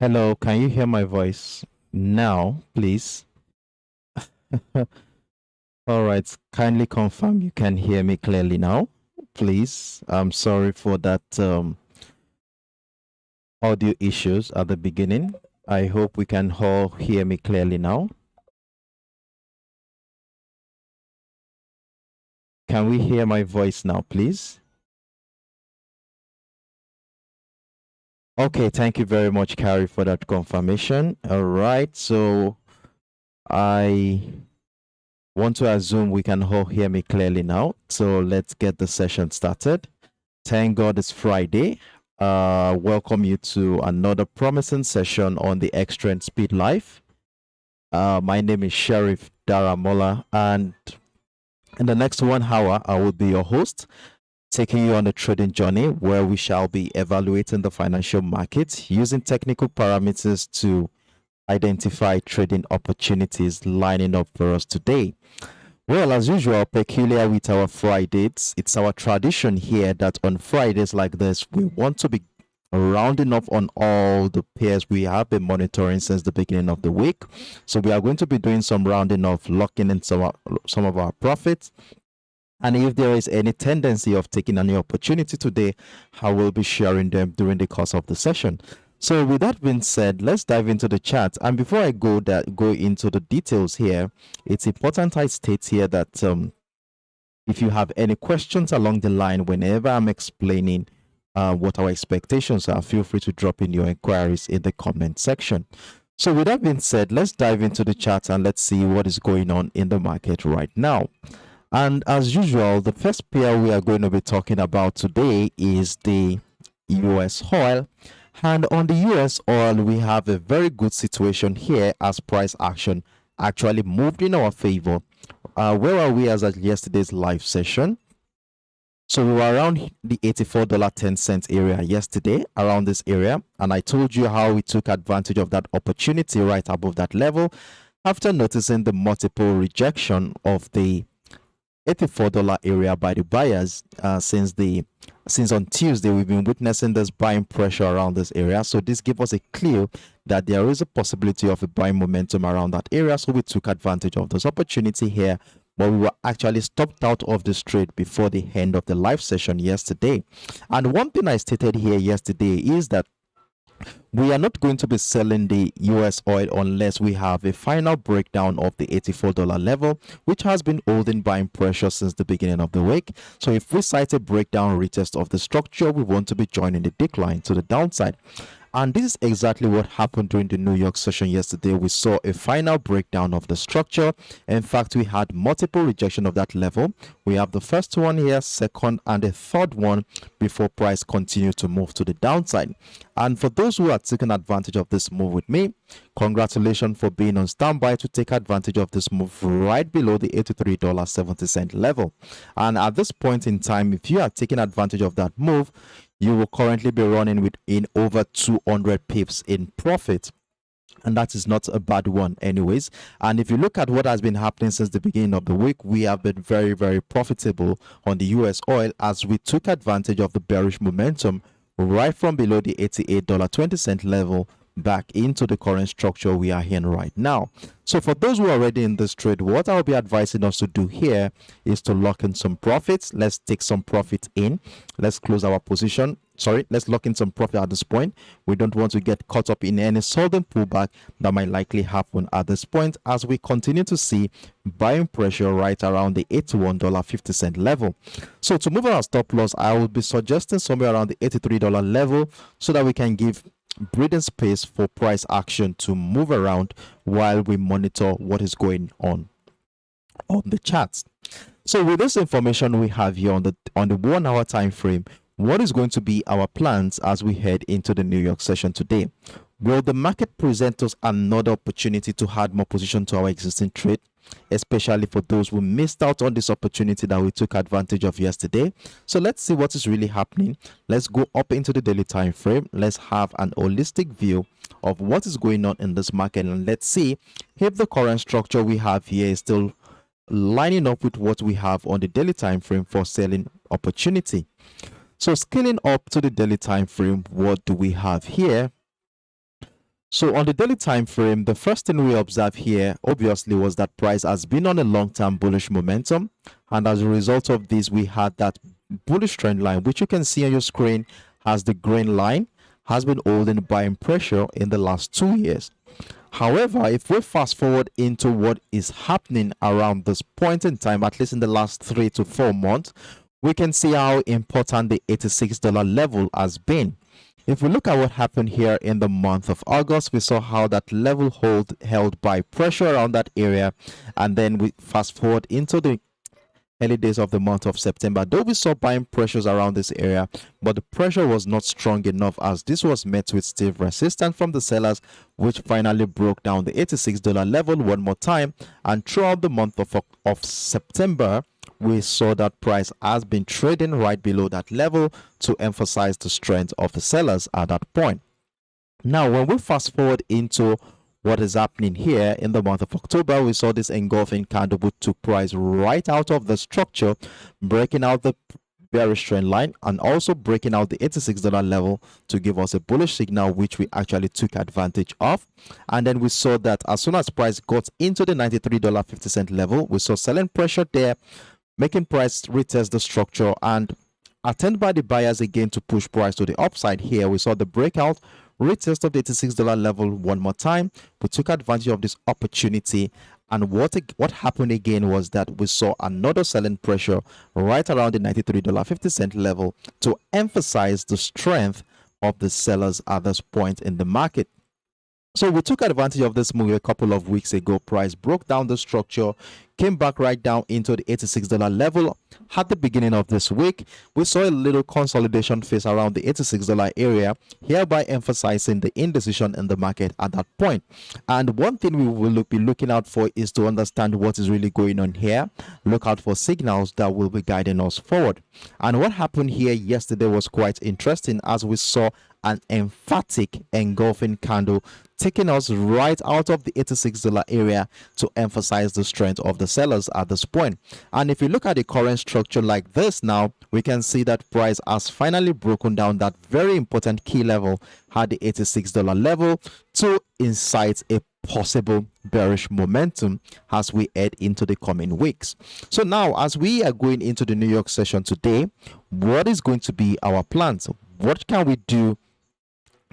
Hello, can you hear my voice now, please? All right, kindly confirm you can hear me clearly now, please. I'm sorry for that audio issues at the beginning. I hope we can all hear me clearly now. Can we hear my voice now, please? Okay, thank you very much, Carrie, for that confirmation. All right, so I want to assume we can all hear me clearly now. So let's get the session started. Thank God it's Friday. Welcome you to another promising session on the Extra and Speed Life. My name is Sheriff Daramola, and in the next 1 hour, I will be your host, taking you on a trading journey where we shall be evaluating the financial market using technical parameters to identify trading opportunities lining up for us today. Well, as usual, peculiar with our Fridays, it's our tradition here that on Fridays like this, we want to be rounding up on all the pairs we have been monitoring since the beginning of the week. So we are going to be doing some rounding off, locking in some of our profits. And if there is any tendency of taking any opportunity today, I will be sharing them during the course of the session. So with that being said, let's dive into the chat. And before I go into the details here, it's important I state here that if you have any questions along the line whenever I'm explaining what our expectations are, feel free to drop in your inquiries in the comment section. So with that being said, let's dive into the chat and let's see what is going on in the market right now. And as usual, the first pair we are going to be talking about today is the US oil. And on the US oil, we have a very good situation here as price action actually moved in our favor. Where are we as at yesterday's live session? So we were around the $84.10 area yesterday, around this area. And I told you how we took advantage of that opportunity right above that level after noticing the multiple rejection of the $84 area by the buyers since on Tuesday we've been witnessing this buying pressure around this area. So this gives us a clue that there is a possibility of a buying momentum around that area. So we took advantage of this opportunity here, but we were actually stopped out of this trade before the end of the live session yesterday. And one thing I stated here yesterday is that we are not going to be selling the US oil unless we have a final breakdown of the $84 level, which has been holding buying pressure since the beginning of the week. So if we cite a breakdown retest of the structure, we want to be joining the decline to the downside. And this is exactly what happened during the New York session yesterday. We saw a final breakdown of the structure. In fact, we had multiple rejection of that level. We have the first one here, second, and the third one before price continued to move to the downside. And for those who are taking advantage of this move with me, congratulations for being on standby to take advantage of this move right below the $83.70 level. And at this point in time, if you are taking advantage of that move, you will currently be running within over 200 pips in profit. And that is not a bad one anyways. And if you look at what has been happening since the beginning of the week, we have been very, very profitable on the US oil as we took advantage of the bearish momentum right from below the $88.20 level back into the current structure we are in right now. So for those who are already in this trade, what I'll be advising us to do here is to lock in some profits. Let's take some profit in. Let's close our position. Let's lock in some profit at this point. We don't want to get caught up in any sudden pullback that might likely happen at this point as we continue to see buying pressure right around the $81.50 level. So to move our stop loss, I will be suggesting somewhere around the $83 level so that we can give breathing space for price action to move around while we monitor what is going on the charts. So with this information we have here on the 1 hour time frame, what is going to be our plans as we head into the New York session today? Will the market present us another opportunity to add more position to our existing trade, especially for those who missed out on this opportunity that we took advantage of yesterday? So let's see what is really happening. Let's go up into the daily time frame. Let's have an holistic view of what is going on in this market, and let's see if the current structure we have here is still lining up with what we have on the daily time frame for selling opportunity. So scaling up to the daily time frame, what do we have here? So on the daily time frame, the first thing we observe here obviously was that price has been on a long-term bullish momentum, and as a result of this, we had that bullish trend line, which you can see on your screen as the green line has been holding buying pressure in the last 2 years. However, if we fast forward into what is happening around this point in time, at least in the last 3 to 4 months, we can see how important the $86 level has been. If we look at what happened here in the month of August, we saw how that level held by pressure around that area, and then we fast forward into the early days of the month of September. Though we saw buying pressures around this area, but the pressure was not strong enough as this was met with stiff resistance from the sellers, which finally broke down the $86 level one more time. And throughout the month of September, we saw that price has been trading right below that level to emphasize the strength of the sellers at that point. Now, when we fast forward into what is happening here in the month of October, we saw this engulfing candle which took price right out of the structure, breaking out the bearish trend line and also breaking out the $86 level to give us a bullish signal, which we actually took advantage of. And then we saw that as soon as price got into the $93.50 level, we saw selling pressure there, making price retest the structure and attempted by the buyers again to push price to the upside. Here we saw the breakout retest of the $86 level one more time. We took advantage of this opportunity, and what happened again was that we saw another selling pressure right around the $93.50 level to emphasize the strength of the sellers at this point in the market. So we took advantage of this move a couple of weeks ago. Price broke down the structure, came back right down into the $86 level. At the beginning of this week, we saw a little consolidation phase around the $86 area, hereby emphasizing the indecision in the market at that point. And one thing we will be looking out for is to understand what is really going on here. Look out for signals that will be guiding us forward. And what happened here yesterday was quite interesting, as we saw an emphatic engulfing candle taking us right out of the $86 area to emphasize the strength of the sellers at this point. And if you look at the current structure like this now, we can see that price has finally broken down that very important key level at the $86 level to incite a possible bearish momentum as we head into the coming weeks. So now, as we are going into the New York session today, what is going to be our plans? What can we do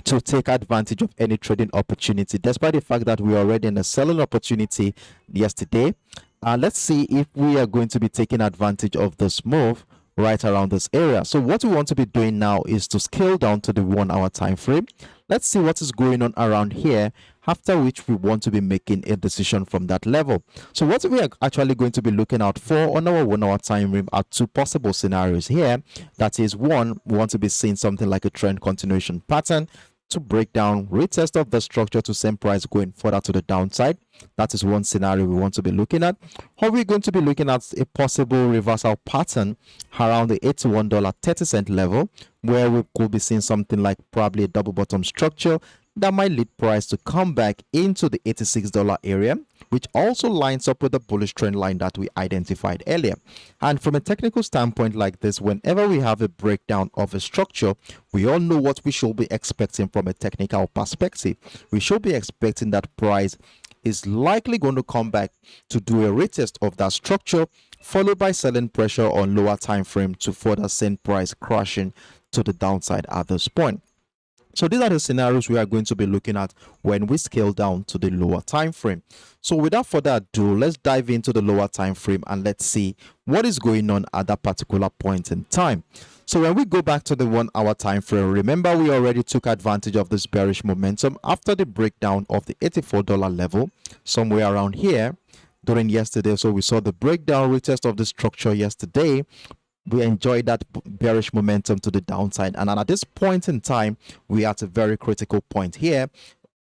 to take advantage of any trading opportunity, despite the fact that we are already in a selling opportunity yesterday? Let's see if we are going to be taking advantage of this move right around this area. So what we want to be doing now is to scale down to the 1 hour time frame. Let's see what is going on around here, after which we want to be making a decision from that level. So what we are actually going to be looking out for on our 1 hour time frame are two possible scenarios here. That is, one, we want to be seeing something like a trend continuation pattern to break down, retest of the structure to same price going further to the downside. That is one scenario we want to be looking at. Or we're going to be looking at a possible reversal pattern around the $81.30 level, where we could be seeing something like probably a double bottom structure that might lead price to come back into the $86 area, which also lines up with the bullish trend line that we identified earlier. And from a technical standpoint like this, whenever we have a breakdown of a structure, we all know what we should be expecting from a technical perspective. We should be expecting that price is likely going to come back to do a retest of that structure, followed by selling pressure on lower time frame to further send price crashing to the downside at this point. So these are the scenarios we are going to be looking at when we scale down to the lower time frame. So without further ado, let's dive into the lower time frame and let's see what is going on at that particular point in time. So when we go back to the 1 hour time frame, remember we already took advantage of this bearish momentum after the breakdown of the $84 level somewhere around here during yesterday. So we saw the breakdown retest of the structure yesterday. We enjoyed that bearish momentum to the downside, and at this point in time we are at a very critical point here.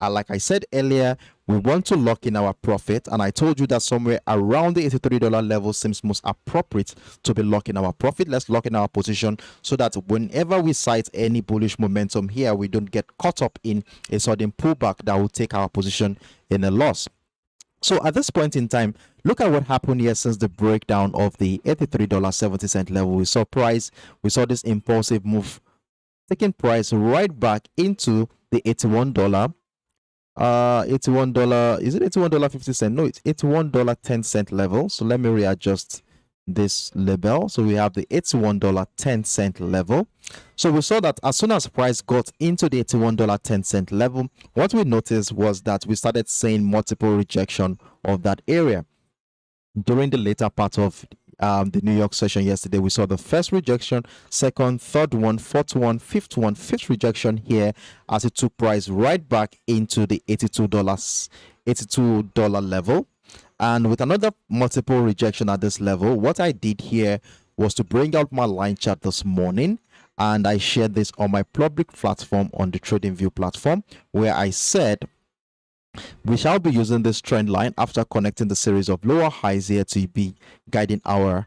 Like I said earlier, we want to lock in our profit, and I told you that somewhere around the $83 level seems most appropriate to be locking our profit. Let's lock in our position so that whenever we sight any bullish momentum here, we don't get caught up in a sudden pullback that will take our position in a loss. So at this point in time, look at what happened here since the breakdown of the $83.70 level. We saw this impulsive move taking price right back into the $81 $81. Is it $81.50? No, it's $81.10 level. So let me readjust this label. So we have the $81.10 level. So we saw that as soon as price got into the $81.10 level, what we noticed was that we started seeing multiple rejection of that area. During the later part of the New York session yesterday, we saw the first rejection, second, third one, fourth one, fifth rejection here, as it took price right back into the $82 level. And with another multiple rejection at this level, what I did here was to bring out my line chart this morning, and I shared this on my public platform on the TradingView platform, where I said we shall be using this trend line after connecting the series of lower highs here to be guiding our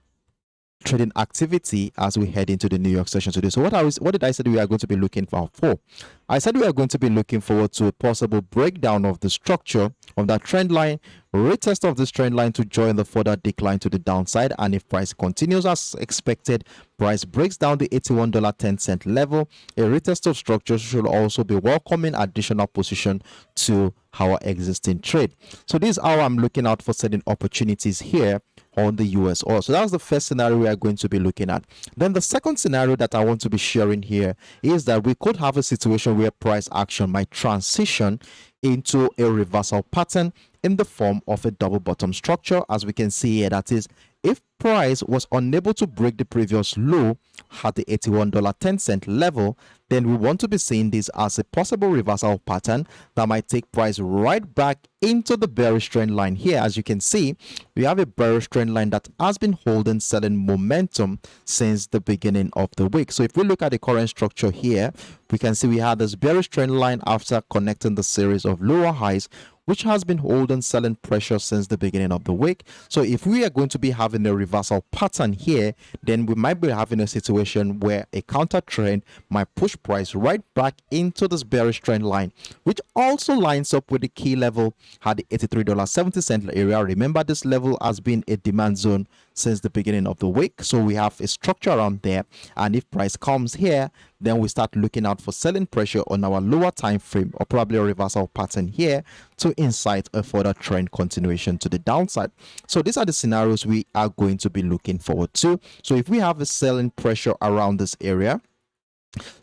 trading activity as we head into the New York session today. So what did I say we are going to be looking for? I said we are going to be looking forward to a possible breakdown of the structure of that trend line, retest of this trend line to join the further decline to the downside, and if price continues as expected, price breaks down the $81.10 level, a retest of structure should also be welcoming additional position to our existing trade. So this is how I'm looking out for certain opportunities here on the US oil. So that's the first scenario we are going to be looking at. Then the second scenario that I want to be sharing here is that we could have a situation where price action might transition into a reversal pattern in the form of a double bottom structure, as we can see here. That is, if price was unable to break the previous low at the $81.10 level, then we want to be seeing this as a possible reversal pattern that might take price right back into the bearish trend line here. As you can see, we have a bearish trend line that has been holding selling momentum since the beginning of the week. So if we look at the current structure here, we can see we had this bearish trend line after connecting the series of lower highs, which has been holding selling pressure since the beginning of the week. So if we are going to be having a reversal pattern here, then we might be having a situation where a counter trend might push price right back into this bearish trend line, which also lines up with the key level at the $83.70 area. Remember, this level has been a demand zone since the beginning of the week, so we have a structure around there, and if price comes here, then we start looking out for selling pressure on our lower time frame, or probably a reversal pattern here to incite a further trend continuation to the downside. So these are the scenarios we are going to be looking forward to. So if we have a selling pressure around this area,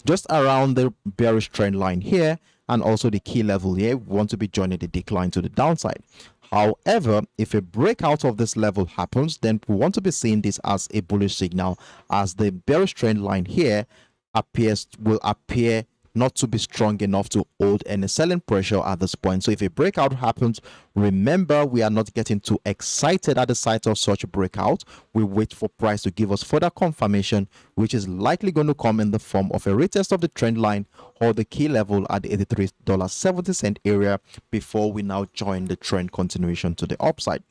just around the bearish trend line here, and also the key level here, we want to be joining the decline to the downside. However, if a breakout of this level happens, then we want to be seeing this as a bullish signal, as the bearish trend line here will appear not to be strong enough to hold any selling pressure at this point. So if a breakout happens, remember, we are not getting too excited at the sight of such a breakout. We wait for price to give us further confirmation, which is likely going to come in the form of a retest of the trend line or the key level at the $83.70 area before we now join the trend continuation to the upside.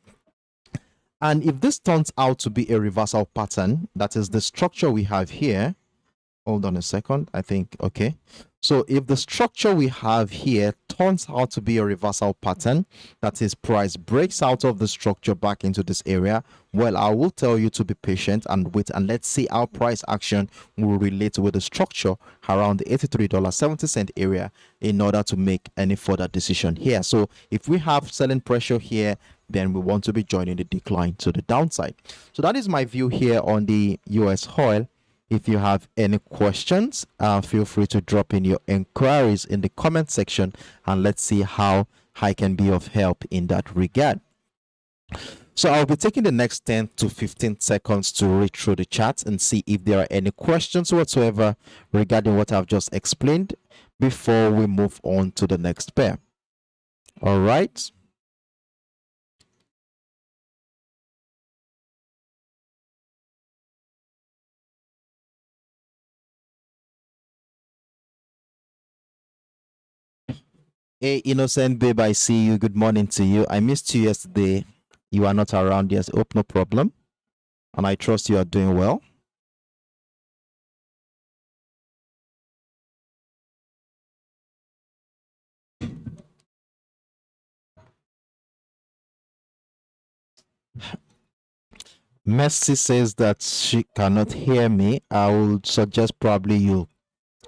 And if this turns out to be a reversal pattern, that is the structure we have here. Hold on a second. I think, okay. So if the structure we have here turns out to be a reversal pattern, that is, price breaks out of the structure back into this area, well, I will tell you to be patient and wait, and let's see how price action will relate with the structure around the $83.70 area in order to make any further decision here. So if we have selling pressure here, then we want to be joining the decline to the downside. So that is my view here on the US oil. If you have any questions, feel free to drop in your inquiries in the comment section, and let's see how I can be of help in that regard. So I'll be taking the next 10 to 15 seconds to read through the chat and see if there are any questions whatsoever regarding what I've just explained before we move on to the next pair. All right. Hey, innocent babe, I see you. Good morning to you. I missed you yesterday. You are not around. Yes, hope no problem. And I trust you are doing well. Messi says that she cannot hear me. I would suggest probably you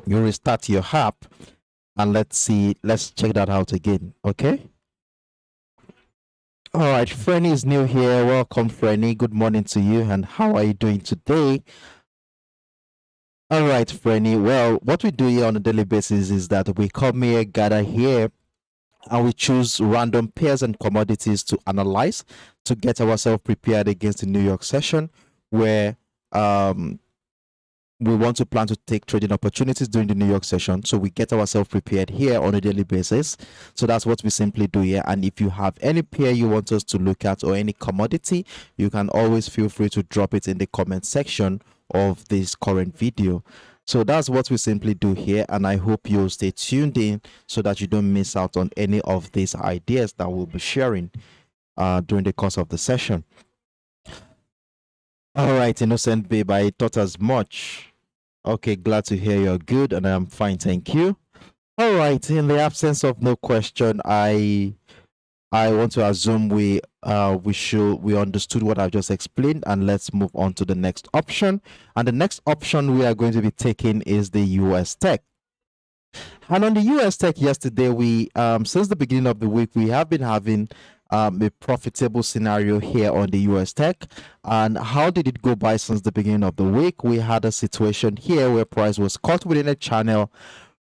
restart your app And let's check that out again. Okay. All right, Frenny is new here. Welcome, Frenny. Good morning to you. And how are you doing today? All right, Frenny. Well, what we do here on a daily basis is that we come here, gather here, and we choose random pairs and commodities to analyze to get ourselves prepared against the New York session, where we want to plan to take trading opportunities during the New York session. So we get ourselves prepared here on a daily basis. So that's what we simply do here. And if you have any pair you want us to look at or any commodity, you can always feel free to drop it in the comment section of this current video. So that's what we simply do here. And I hope you'll stay tuned in so that you don't miss out on any of these ideas that we'll be sharing during the course of the session. All right, Innocent Babe, I thought as much. Okay, glad to hear you're good, and I'm fine, thank you. All right, in the absence of no question, I want to assume we understood what I just explained, and let's move on to the next option. And the next option we are going to be taking is the US Tech. And on the US Tech yesterday, we since the beginning of the week, we have been having a profitable scenario here on the US Tech. And how did it go by since the beginning of the week? We had a situation here where price was caught within a channel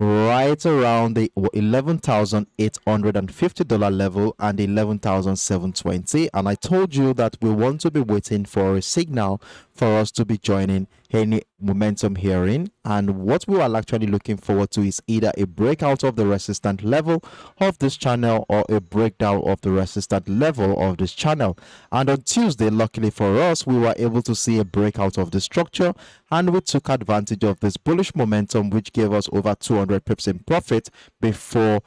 right around the $11,850 level and $11,720, and I told you that we want to be waiting for a signal for us to be joining any momentum herein, and what we are actually looking forward to is either a breakout of the resistant level of this channel or a breakdown of the resistant level of this channel. And on Tuesday, luckily for us, we were able to see a breakout of the structure, and we took advantage of this bullish momentum, which gave us over 200 pips in profit before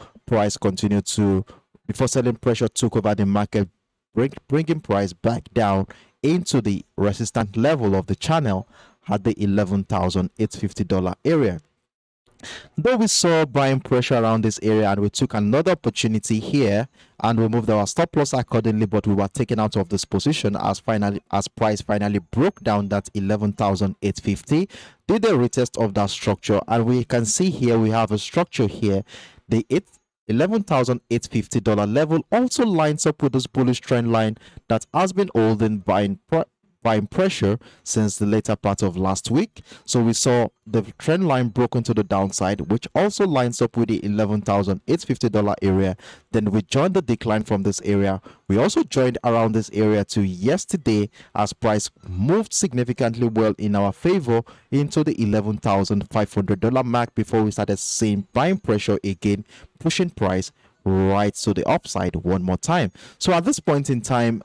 selling pressure took over the market, bringing price back down into the resistant level of the channel at the $11,850 area. Though we saw buying pressure around this area and we took another opportunity here and we moved our stop loss accordingly, but we were taken out of this position as price finally broke down that 11,850, did a retest of that structure, and we can see here we have a structure here. The $11,850 level also lines up with this bullish trend line that has been holding buying pressure since the later part of last week. So we saw the trend line broken to the downside, which also lines up with the $11,850 area. Then we joined the decline from this area. We also joined around this area to yesterday as price moved significantly well in our favor into the $11,500 mark before we started seeing buying pressure again, pushing price right to the upside one more time. So at this point in time,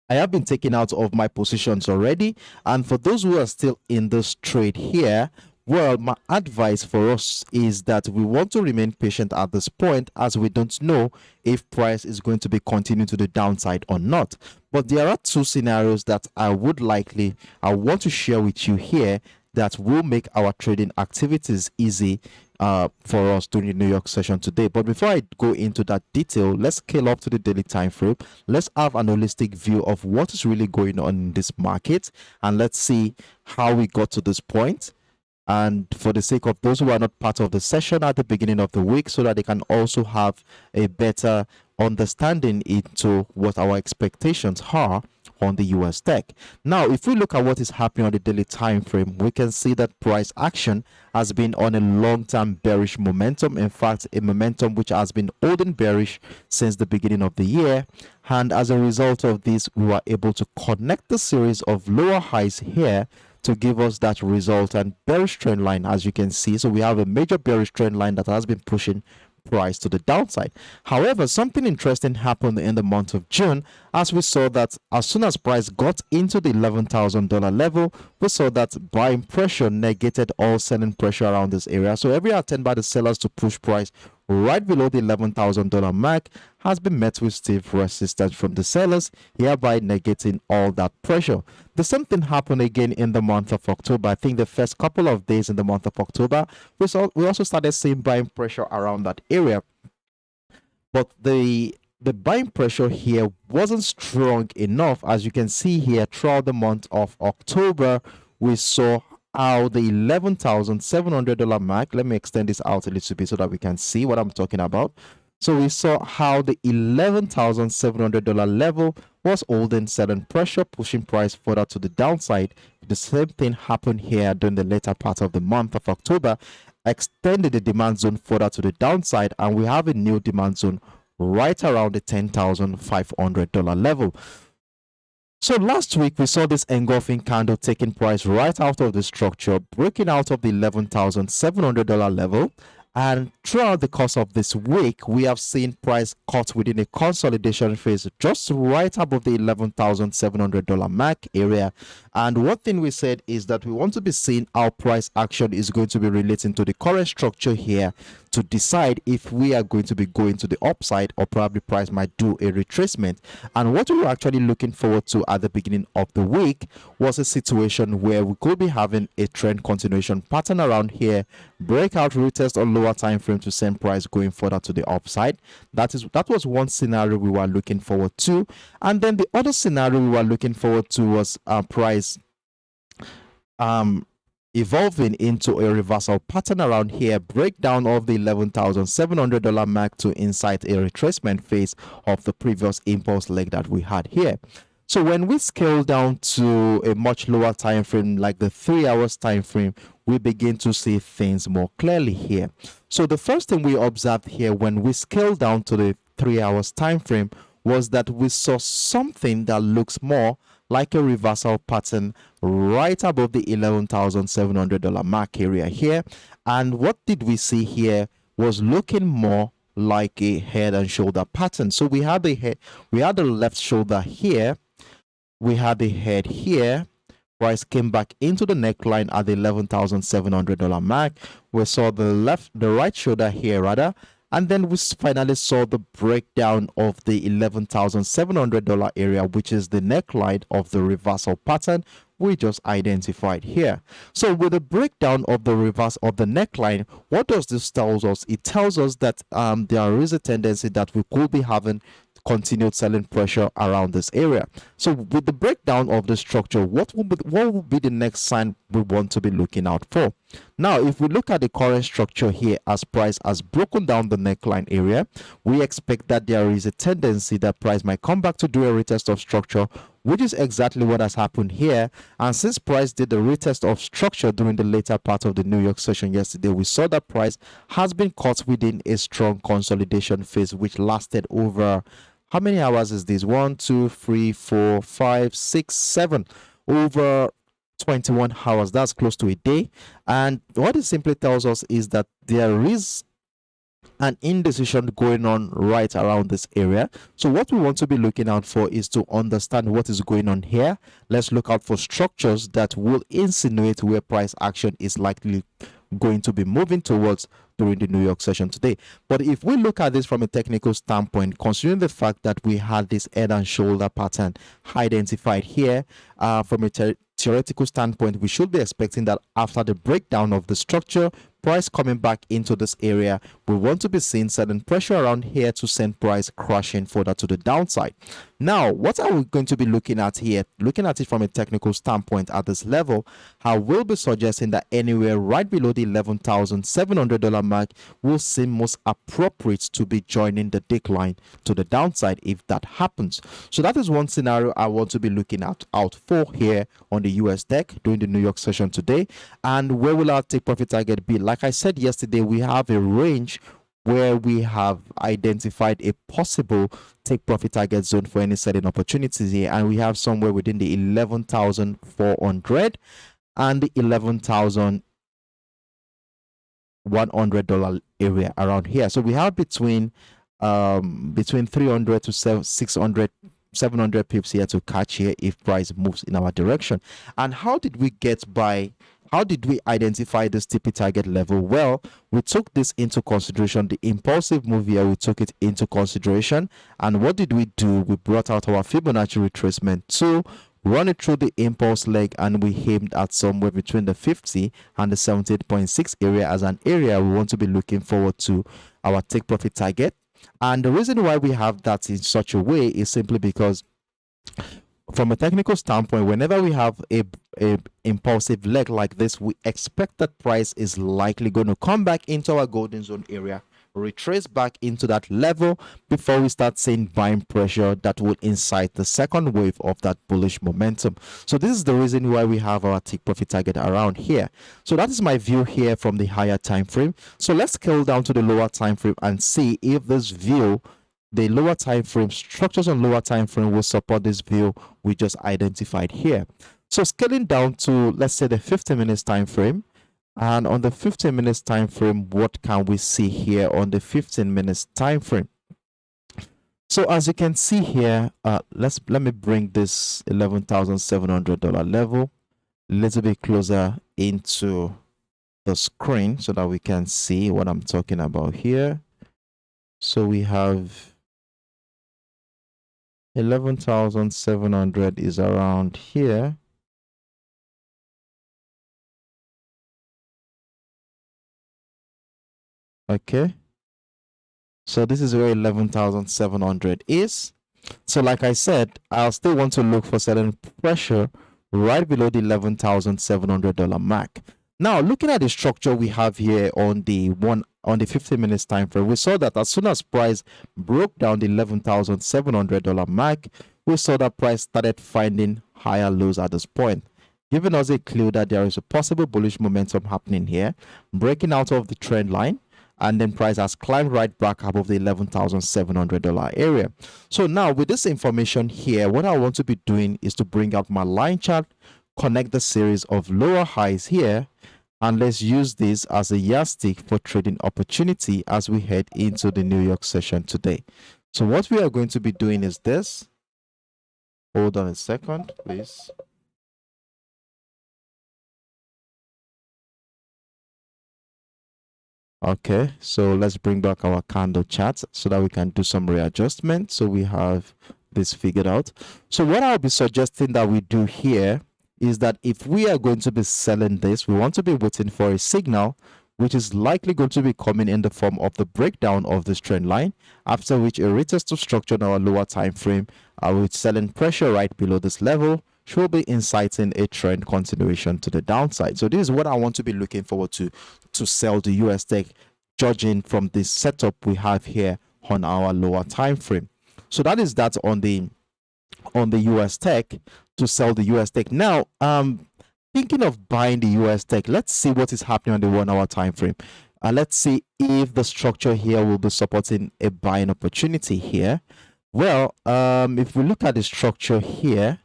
I have been taken out of my positions already, and for those who are still in this trade here, well, my advice for us is that we want to remain patient at this point, as we don't know if price is going to be continuing to the downside or not. But there are two scenarios that I want to share with you here that will make our trading activities easy for us during the New York session today. But before I go into that detail, let's scale up to the daily time frame. Let's have an holistic view of what is really going on in this market, and let's see how we got to this point. And for the sake of those who are not part of the session at the beginning of the week, so that they can also have a better understanding into what our expectations are on the US Tech. Now, if we look at what is happening on the daily time frame, we can see that price action has been on a long-term bearish momentum. In fact, a momentum which has been holding bearish since the beginning of the year. And as a result of this, we were able to connect the series of lower highs here to give us that result and bearish trend line, as you can see. So we have a major bearish trend line that has been pushing price to the downside. However, something interesting happened in the month of June, as we saw that as soon as price got into the $11,000 level, we saw that buying pressure negated all selling pressure around this area. So every attempt by the sellers to push price right below the $11,000 mark has been met with stiff resistance from the sellers, hereby negating all that pressure. The same thing happened again in the month of October. I think the first couple of days in the month of October, we also started seeing buying pressure around that area. But the buying pressure here wasn't strong enough. As you can see here, throughout the month of October, we saw how the $11,700 mark, let me extend this out a little bit so that we can see what I'm talking about. So we saw how the $11,700 level was holding certain pressure, pushing price further to the downside. The same thing happened here during the later part of the month of October, extended the demand zone further to the downside, and we have a new demand zone right around the $10,500 level. So last week we saw this engulfing candle taking price right out of the structure, breaking out of the $11,700 level. And throughout the course of this week, we have seen price caught within a consolidation phase just right above the $11,700 mark area. And one thing we said is that we want to be seeing how price action is going to be relating to the current structure here to decide if we are going to be going to the upside or probably price might do a retracement. And what we were actually looking forward to at the beginning of the week was a situation where we could be having a trend continuation pattern around here, breakout retest on lower time frame to send price going further to the upside. That was one scenario we were looking forward to. And then the other scenario we were looking forward to was price evolving into a reversal pattern around here, breakdown of the $11,700 mark to incite a retracement phase of the previous impulse leg that we had here. So when we scale down to a much lower time frame like the 3 hours time frame, we begin to see things more clearly here. So the first thing we observed here when we scale down to the 3 hours time frame was that we saw something that looks more like a reversal pattern right above the $11,700 mark area here. And what did we see here was looking more like a head and shoulder pattern. So we had the head, we had the left shoulder here, we had the head here. Price came back into the neckline at the $11,700 mark. We saw the right shoulder here rather, and then we finally saw the breakdown of the $11,700 area, which is the neckline of the reversal pattern we just identified here. So with the breakdown of the reverse of the neckline, what does this tell us? It tells us that there is a tendency that we could be having continued selling pressure around this area. So with the breakdown of the structure, what will be the next sign we want to be looking out for? Now, if we look at the current structure here, as price has broken down the neckline area, we expect that there is a tendency that price might come back to do a retest of structure, which is exactly what has happened here. And since price did the retest of structure during the later part of the New York session yesterday, we saw that price has been caught within a strong consolidation phase, which lasted over, how many hours is this? 1, 2, 3, 4, 5, 6, 7, over 21 hours. That's close to a day. And what it simply tells us is that there is an indecision going on right around this area. So what we want to be looking out for is to understand what is going on here. Let's look out for structures that will insinuate where price action is likely going to be moving towards during the New York session today. But if we look at this from a technical standpoint, considering the fact that we had this head and shoulder pattern identified here, from a theoretical standpoint, we should be expecting that after the breakdown of the structure, price coming back into this area, we want to be seeing certain pressure around here to send price crashing further to the downside. Now, what are we going to be looking at here? Looking at it from a technical standpoint at this level, I will be suggesting that anywhere right below the $11,700 mark will seem most appropriate to be joining the decline to the downside if that happens. So that is one scenario I want to be looking out for here on the US deck during the New York session today. And where will our take profit target be? Like I said yesterday, we have a range where we have identified a possible take profit target zone for any selling opportunities here, and we have somewhere within the 11,400 and the $11,100 area around here. So we have between 300 to 600 700 pips here to catch here if price moves in our direction. And how did we identify this TP target level? Well, we took this into consideration. The impulsive move here, we took it into consideration. And what did we do? We brought out our Fibonacci retracement tool, run it through the impulse leg, and we aimed at somewhere between the 50 and the 78.6 area as an area we want to be looking forward to our take profit target. And the reason why we have that in such a way is simply because from a technical standpoint, whenever we have a impulsive leg like this, we expect that price is likely going to come back into our golden zone area, retrace back into that level before we start seeing buying pressure that will incite the second wave of that bullish momentum. So this is the reason why we have our take profit target around here. So that is my view here from the higher time frame. So let's scale down to the lower time frame and see if this view, the lower time frame structures on lower time frame, will support this view we just identified here. So scaling down to, let's say, the 50 minutes time frame, and on the 15 minutes time frame, what can we see here on the 15 minutes time frame? So as you can see here, let me bring this $11,700 level a little bit closer into the screen so that we can see what I'm talking about here. So we have 11,700 is around here. Okay, so this is where 11,700 is. So like I said, I'll still want to look for selling pressure right below the $11,700 mark. Now, looking at the structure we have here on the 50 minutes time frame, we saw that as soon as price broke down the $11,700 mark, we saw that price started finding higher lows at this point, giving us a clue that there is a possible bullish momentum happening here, breaking out of the trend line, and then price has climbed right back above the $11,700 area. So now with this information here, what I want to be doing is to bring out my line chart, connect the series of lower highs here, and let's use this as a yardstick for trading opportunity as we head into the New York session today. So what we are going to be doing is this. Hold on a second, please. Okay, so let's bring back our candle chart so that we can do some readjustment. So we have this figured out. So what I'll be suggesting that we do here is that if we are going to be selling this, we want to be waiting for a signal, which is likely going to be coming in the form of the breakdown of this trend line, after which a retest of structure on our lower time frame, with selling pressure right below this level, should be inciting a trend continuation to the downside. So this is what I want to be looking forward to sell the US tech, judging from this setup we have here on our lower time frame. So that is that on the US tech, to sell the US tech. Now, thinking of buying the US tech, let's see what is happening on the 1 hour time frame. Let's see if the structure here will be supporting a buying opportunity here. Well, if we look at the structure here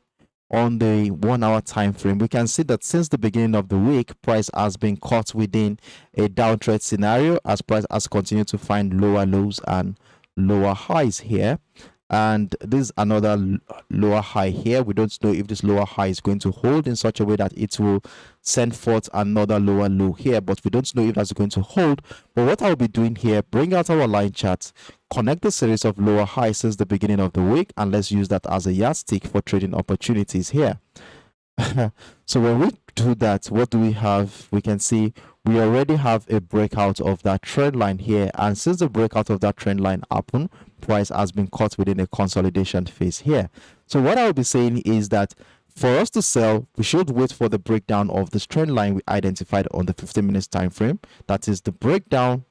on the 1 hour time frame, we can see that since the beginning of the week, price has been caught within a downtrend scenario as price has continued to find lower lows and lower highs here. And this is another lower high here. We don't know if this lower high is going to hold in such a way that it will send forth another lower low here, but we don't know if that's going to hold. But what I'll be doing here, bring out our line charts, connect the series of lower highs since the beginning of the week, and let's use that as a yardstick for trading opportunities here. So when we do that, what do we have? We can see we already have a breakout of that trend line here, and since the breakout of that trend line happened, price has been caught within a consolidation phase here. So what I'll be saying is that for us to sell, we should wait for the breakdown of this trend line we identified on the 15 minutes time frame. That is the breakdown,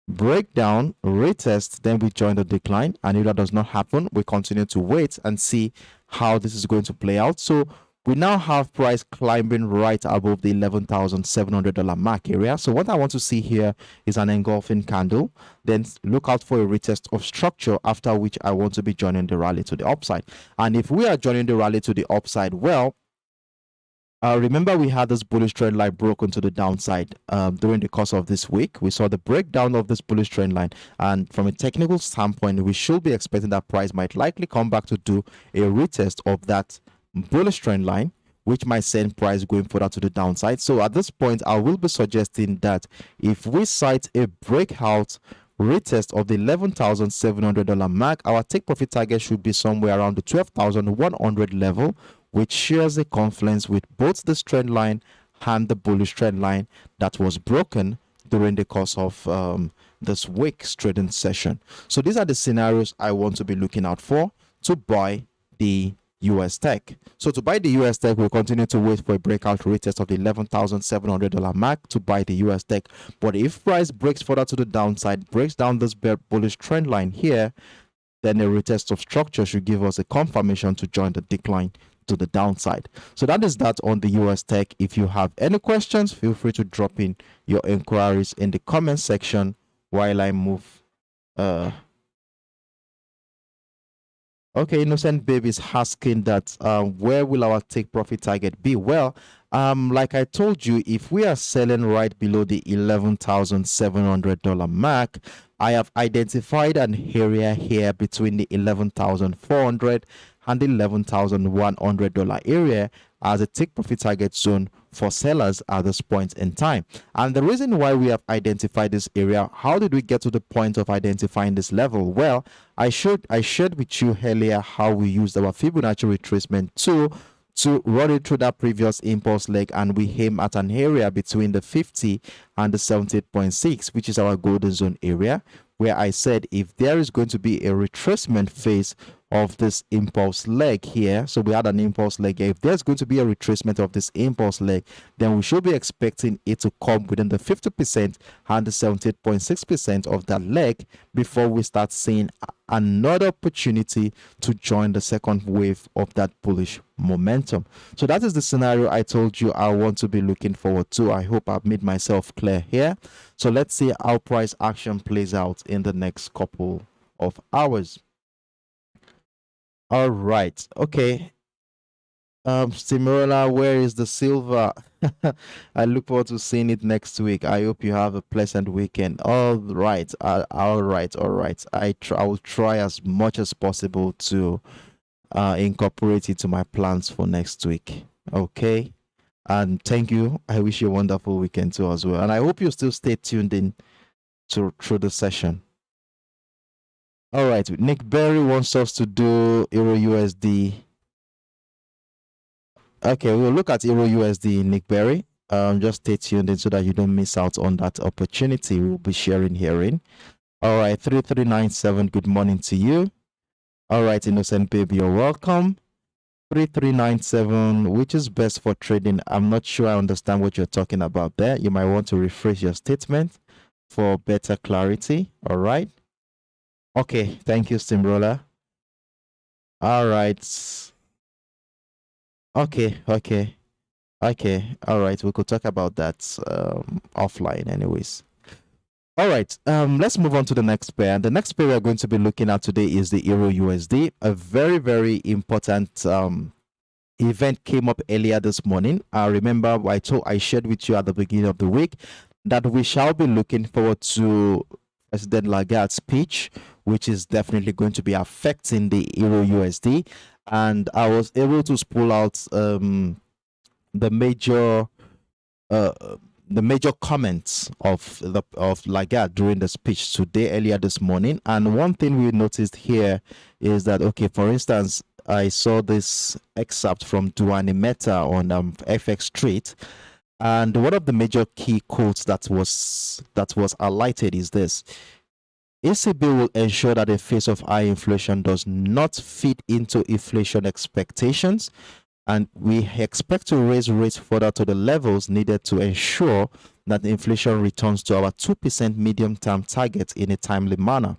retest, then we join the decline, and if that does not happen, we continue to wait and see how this is going to play out. So we now have price climbing right above the $11,700 mark area. So what I want to see here is an engulfing candle. Then look out for a retest of structure, after which I want to be joining the rally to the upside. And if we are joining the rally to the upside, well, remember we had this bullish trend line broken to the downside during the course of this week. We saw the breakdown of this bullish trend line, and from a technical standpoint, we should be expecting that price might likely come back to do a retest of that bullish trend line, which might send price going further to the downside. So at this point, I will be suggesting that if we cite a breakout retest of the $11,700 mark, our take profit target should be somewhere around the 12,100 level, which shares a confluence with both this trend line and the bullish trend line that was broken during the course of this week's trading session. So these are the scenarios I want to be looking out for to buy the US Tech. So to buy the US Tech, we'll continue to wait for a breakout retest of the $11,700 mark to buy the US Tech. But if price breaks further to the downside, breaks down this bullish trend line here, then a retest of structure should give us a confirmation to join the decline to the downside. So that is that on the US Tech. If you have any questions, feel free to drop in your inquiries in the comment section while I move. Okay, Innocent Baby is asking that where will our take profit target be? Well, like I told you, if we are selling right below the $11,700 mark, I have identified an area here between the $11,400 and the $11,100 area as a take profit target zone for sellers at this point in time. And the reason why we have identified this area, how did we get to the point of identifying this level? Well, I shared with you earlier how we used our Fibonacci retracement tool to run it through that previous impulse leg, and we aim at an area between the 50 and the 78.6, which is our golden zone area, where I said if there is going to be a retracement phase of this impulse leg here, so we had an impulse leg here. If there's going to be a retracement of this impulse leg, then we should be expecting it to come within the 50% and the 78.6% of that leg before we start seeing another opportunity to join the second wave of that bullish momentum. So that is the scenario I told you I want to be looking forward to. I hope I've made myself clear here. So let's see how price action plays out in the next couple of hours. All right. Okay. Steamroller, where is the silver? I look forward to seeing it next week. I hope you have a pleasant weekend. All right. All right. I will try as much as possible to incorporate it to my plans for next week. Okay. And thank you. I wish you a wonderful weekend too as well. And I hope you still stay tuned in through the session. All right, Nick Berry wants us to do EURUSD. Okay, we'll look at EURUSD, Nick Berry. Just stay tuned in so that you don't miss out on that opportunity we'll be sharing herein. All right, 3397, good morning to you. All right, Innocent Baby, you're welcome. 3397, which is best for trading? I'm not sure I understand what you're talking about there. You might want to rephrase your statement for better clarity. All right. Okay, thank you, Steamroller. All right. Okay. All right, we could talk about that offline anyways. All right, let's move on to the next pair. The next pair we're going to be looking at today is the EURUSD. A very, very important event came up earlier this morning. I remember I shared with you at the beginning of the week that we shall be looking forward to President Lagarde's speech, which is definitely going to be affecting the EURUSD. And I was able to pull out the major comments of Lagarde during the speech today earlier this morning. And one thing we noticed here is that, okay, for instance, I saw this excerpt from Duane Meta on FX Street. And one of the major key quotes that was highlighted is this: ECB will ensure that the face of high inflation does not feed into inflation expectations, and we expect to raise rates further to the levels needed to ensure that inflation returns to our 2% medium-term target in a timely manner.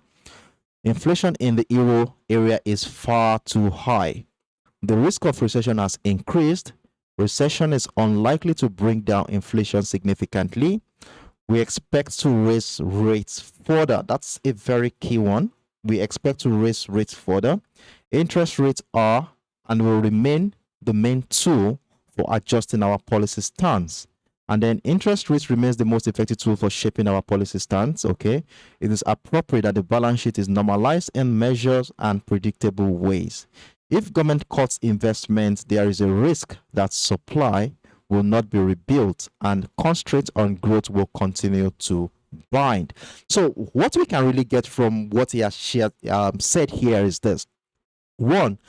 Inflation in the euro area is far too high. The risk of recession has increased. Recession is unlikely to bring down inflation significantly. We expect to raise rates further. That's a very key one. We expect to raise rates further. Interest rates are and will remain the main tool for adjusting our policy stance. And then interest rates remains the most effective tool for shaping our policy stance. Okay, it is appropriate that the balance sheet is normalized in measures and predictable ways. If government cuts investment, there is a risk that supply will not be rebuilt and constraints on growth will continue to bind. So what we can really get from what he has said here is this: one,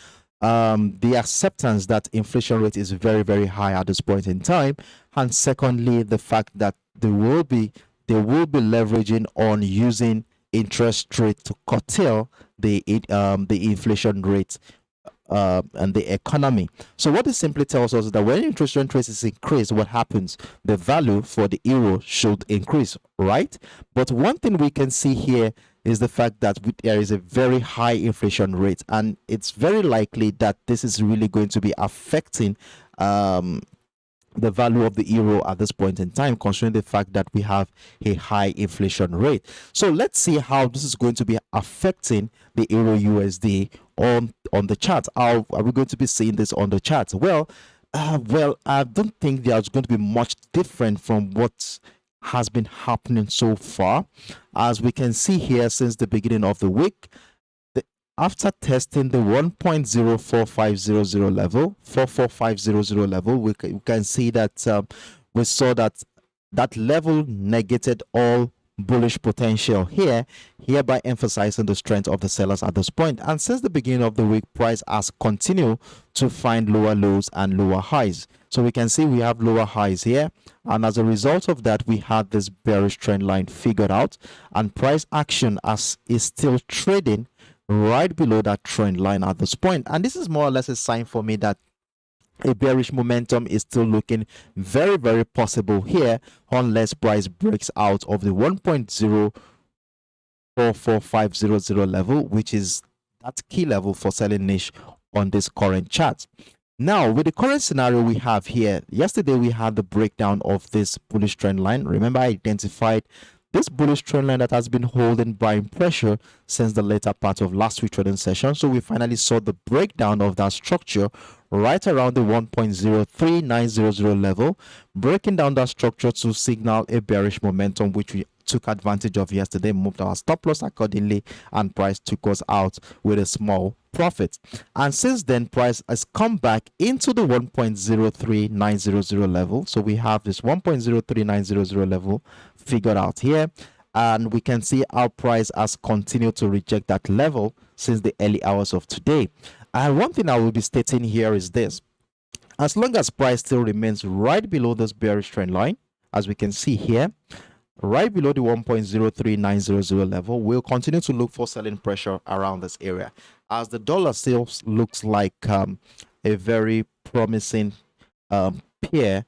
the acceptance that inflation rate is very, very high at this point in time, and secondly, the fact that they will be leveraging on using interest rate to curtail the inflation rate and the economy. So what this simply tells us is that when interest rate is increased, what happens? The value for the euro should increase, right? But one thing we can see here is the fact that there is a very high inflation rate, and it's very likely that this is really going to be affecting the value of the euro at this point in time, considering the fact that we have a high inflation rate. So let's see how this is going to be affecting the euro USD on the chart. How are we going to be seeing this on the chart? Well, I don't think there's going to be much different from what has been happening so far. As we can see here, since the beginning of the week, after testing the 1.04500 level, 44500 level, we can see that we saw that level negated all bullish potential here, hereby emphasizing the strength of the sellers at this point. And since the beginning of the week, price has continued to find lower lows and lower highs. So we can see we have lower highs here, and as a result of that, we had this bearish trend line figured out, and price action is still trading right below that trend line at this point. And this is more or less a sign for me that a bearish momentum is still looking very, very possible here, unless price breaks out of the 1.04450 level, which is that key level for selling niche on this current chart. Now, with the current scenario we have here, yesterday we had the breakdown of this bullish trend line. Remember, I identified this bullish trend line that has been holding buying pressure since the later part of last week's trading session. So we finally saw the breakdown of that structure right around the 1.03900 level, breaking down that structure to signal a bearish momentum, which we took advantage of yesterday, moved our stop loss accordingly, and price took us out with a small profit. And since then, price has come back into the 1.03900 level. So we have this 1.03900 level figured out here, and we can see our price has continued to reject that level since the early hours of today. And one thing I will be stating here is this: as long as price still remains right below this bearish trend line, as we can see here, right below the 1.03900 level, we'll continue to look for selling pressure around this area, as the dollar still looks like a very promising pair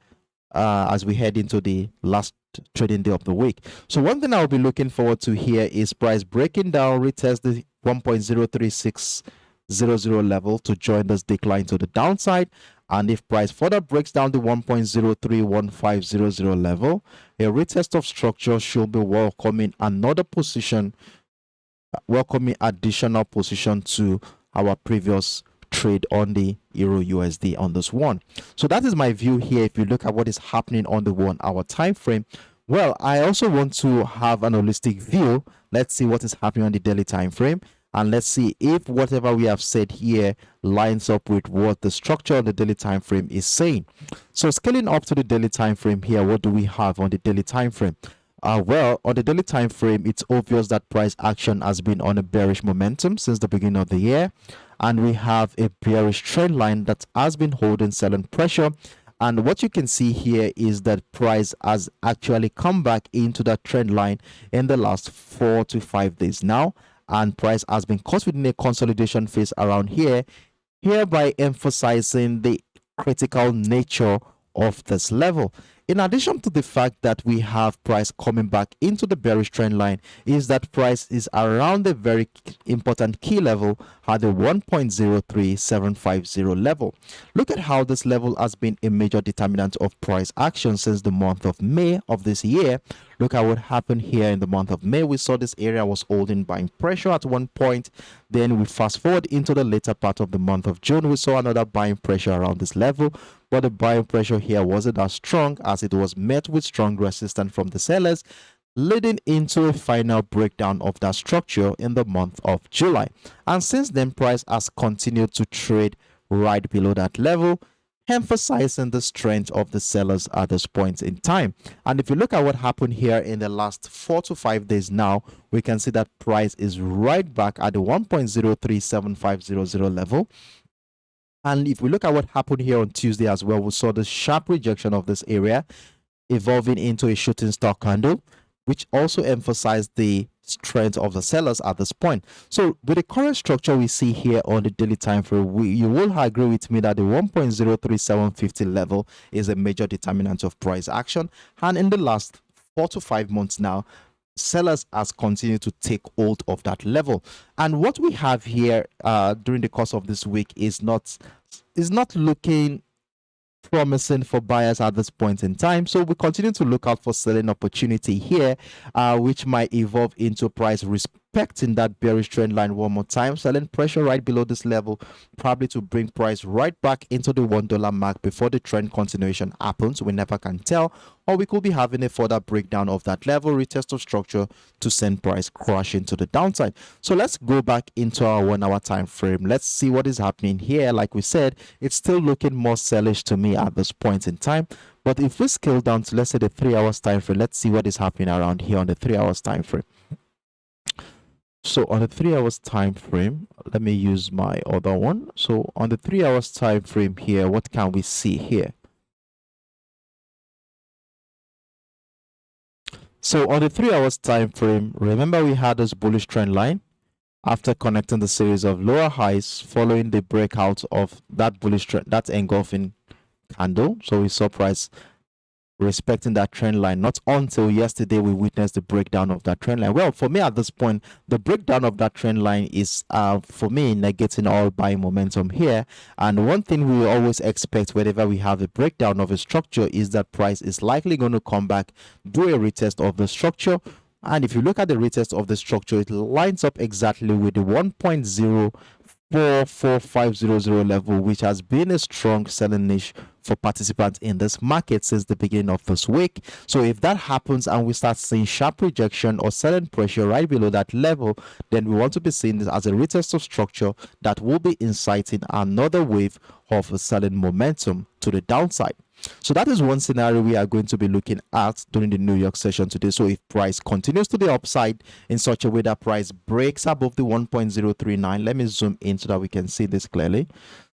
as we head into the last trading day of the week. So one thing I'll be looking forward to here is price breaking down, retest the 1.03600 level to join this decline to the downside. And if price further breaks down the 1.03150 level, a retest of structure should be welcoming another position, welcoming additional position to our previous trade on the Euro USD on this one. So that is my view here. If you look at what is happening on the 1 hour time frame, well, I also want to have an holistic view. Let's see what is happening on the daily time frame, and let's see if whatever we have said here lines up with what the structure on the daily time frame is saying. So scaling up to the daily time frame here, what do we have on the daily time frame? Well, on the daily time frame, it's obvious that price action has been on a bearish momentum since the beginning of the year, and we have a bearish trend line that has been holding selling pressure. And what you can see here is that price has actually come back into that trend line in the last 4 to 5 days now, and price has been caught within a consolidation phase around here, hereby emphasizing the critical nature of this level. In addition to the fact that we have price coming back into the bearish trend line, is that price is around the very important key level at the 1.03750 level. Look at how this level has been a major determinant of price action since the month of May of this year. Look at what happened here in the month of May. We saw this area was holding buying pressure at one point. Then we fast forward into the later part of the month of June. We saw another buying pressure around this level, but the buying pressure here wasn't as strong, as it was met with strong resistance from the sellers, leading into a final breakdown of that structure in the month of July. And since then, price has continued to trade right below that level, emphasizing the strength of the sellers at this point in time. And if you look at what happened here in the last 4 to 5 days now, we can see that price is right back at the 1.03750 level. And if we look at what happened here on Tuesday as well, we saw the sharp rejection of this area evolving into a shooting star candle, which also emphasized the strength of the sellers at this point. So with the current structure we see here on the daily time frame, you will agree with me that the 1.03750 level is a major determinant of price action. And in the last 4 to 5 months now, sellers has continued to take hold of that level. And what we have here during the course of this week is not looking promising for buyers at this point in time. So we continue to look out for selling opportunity here, which might evolve into price respecting that bearish trend line one more time. Selling pressure right below this level, probably to bring price right back into the $1 mark before the trend continuation happens. We never can tell. Or we could be having a further breakdown of that level, retest of structure to send price crashing to the downside. So let's go back into our 1 hour time frame. Let's see what is happening here. Like we said, it's still looking more sellish to me at this point in time. But if we scale down to, let's say, the 3 hours time frame, let's see what is happening around here on the 3 hours time frame. So on the 3 hours time frame, let me use my other one. So on the 3 hours time frame here, what can we see here? So on the 3 hours time frame, remember we had this bullish trend line after connecting the series of lower highs following the breakout of that bullish trend, that engulfing candle. So we saw price respecting that trend line. Not until yesterday we witnessed the breakdown of that trend line. Well, for me at this point, the breakdown of that trend line is for me negating all buying momentum here. And one thing we always expect whenever we have a breakdown of a structure is that price is likely going to come back, do a retest of the structure. And if you look at the retest of the structure, it lines up exactly with the 1.044500 level, which has been a strong selling niche for participants in this market since the beginning of this week. So if that happens and we start seeing sharp rejection or selling pressure right below that level, then we want to be seeing this as a retest of structure that will be inciting another wave of selling momentum to the downside. So that is one scenario we are going to be looking at during the New York session today. So if price continues to the upside in such a way that price breaks above the 1.039, let me zoom in so that we can see this clearly.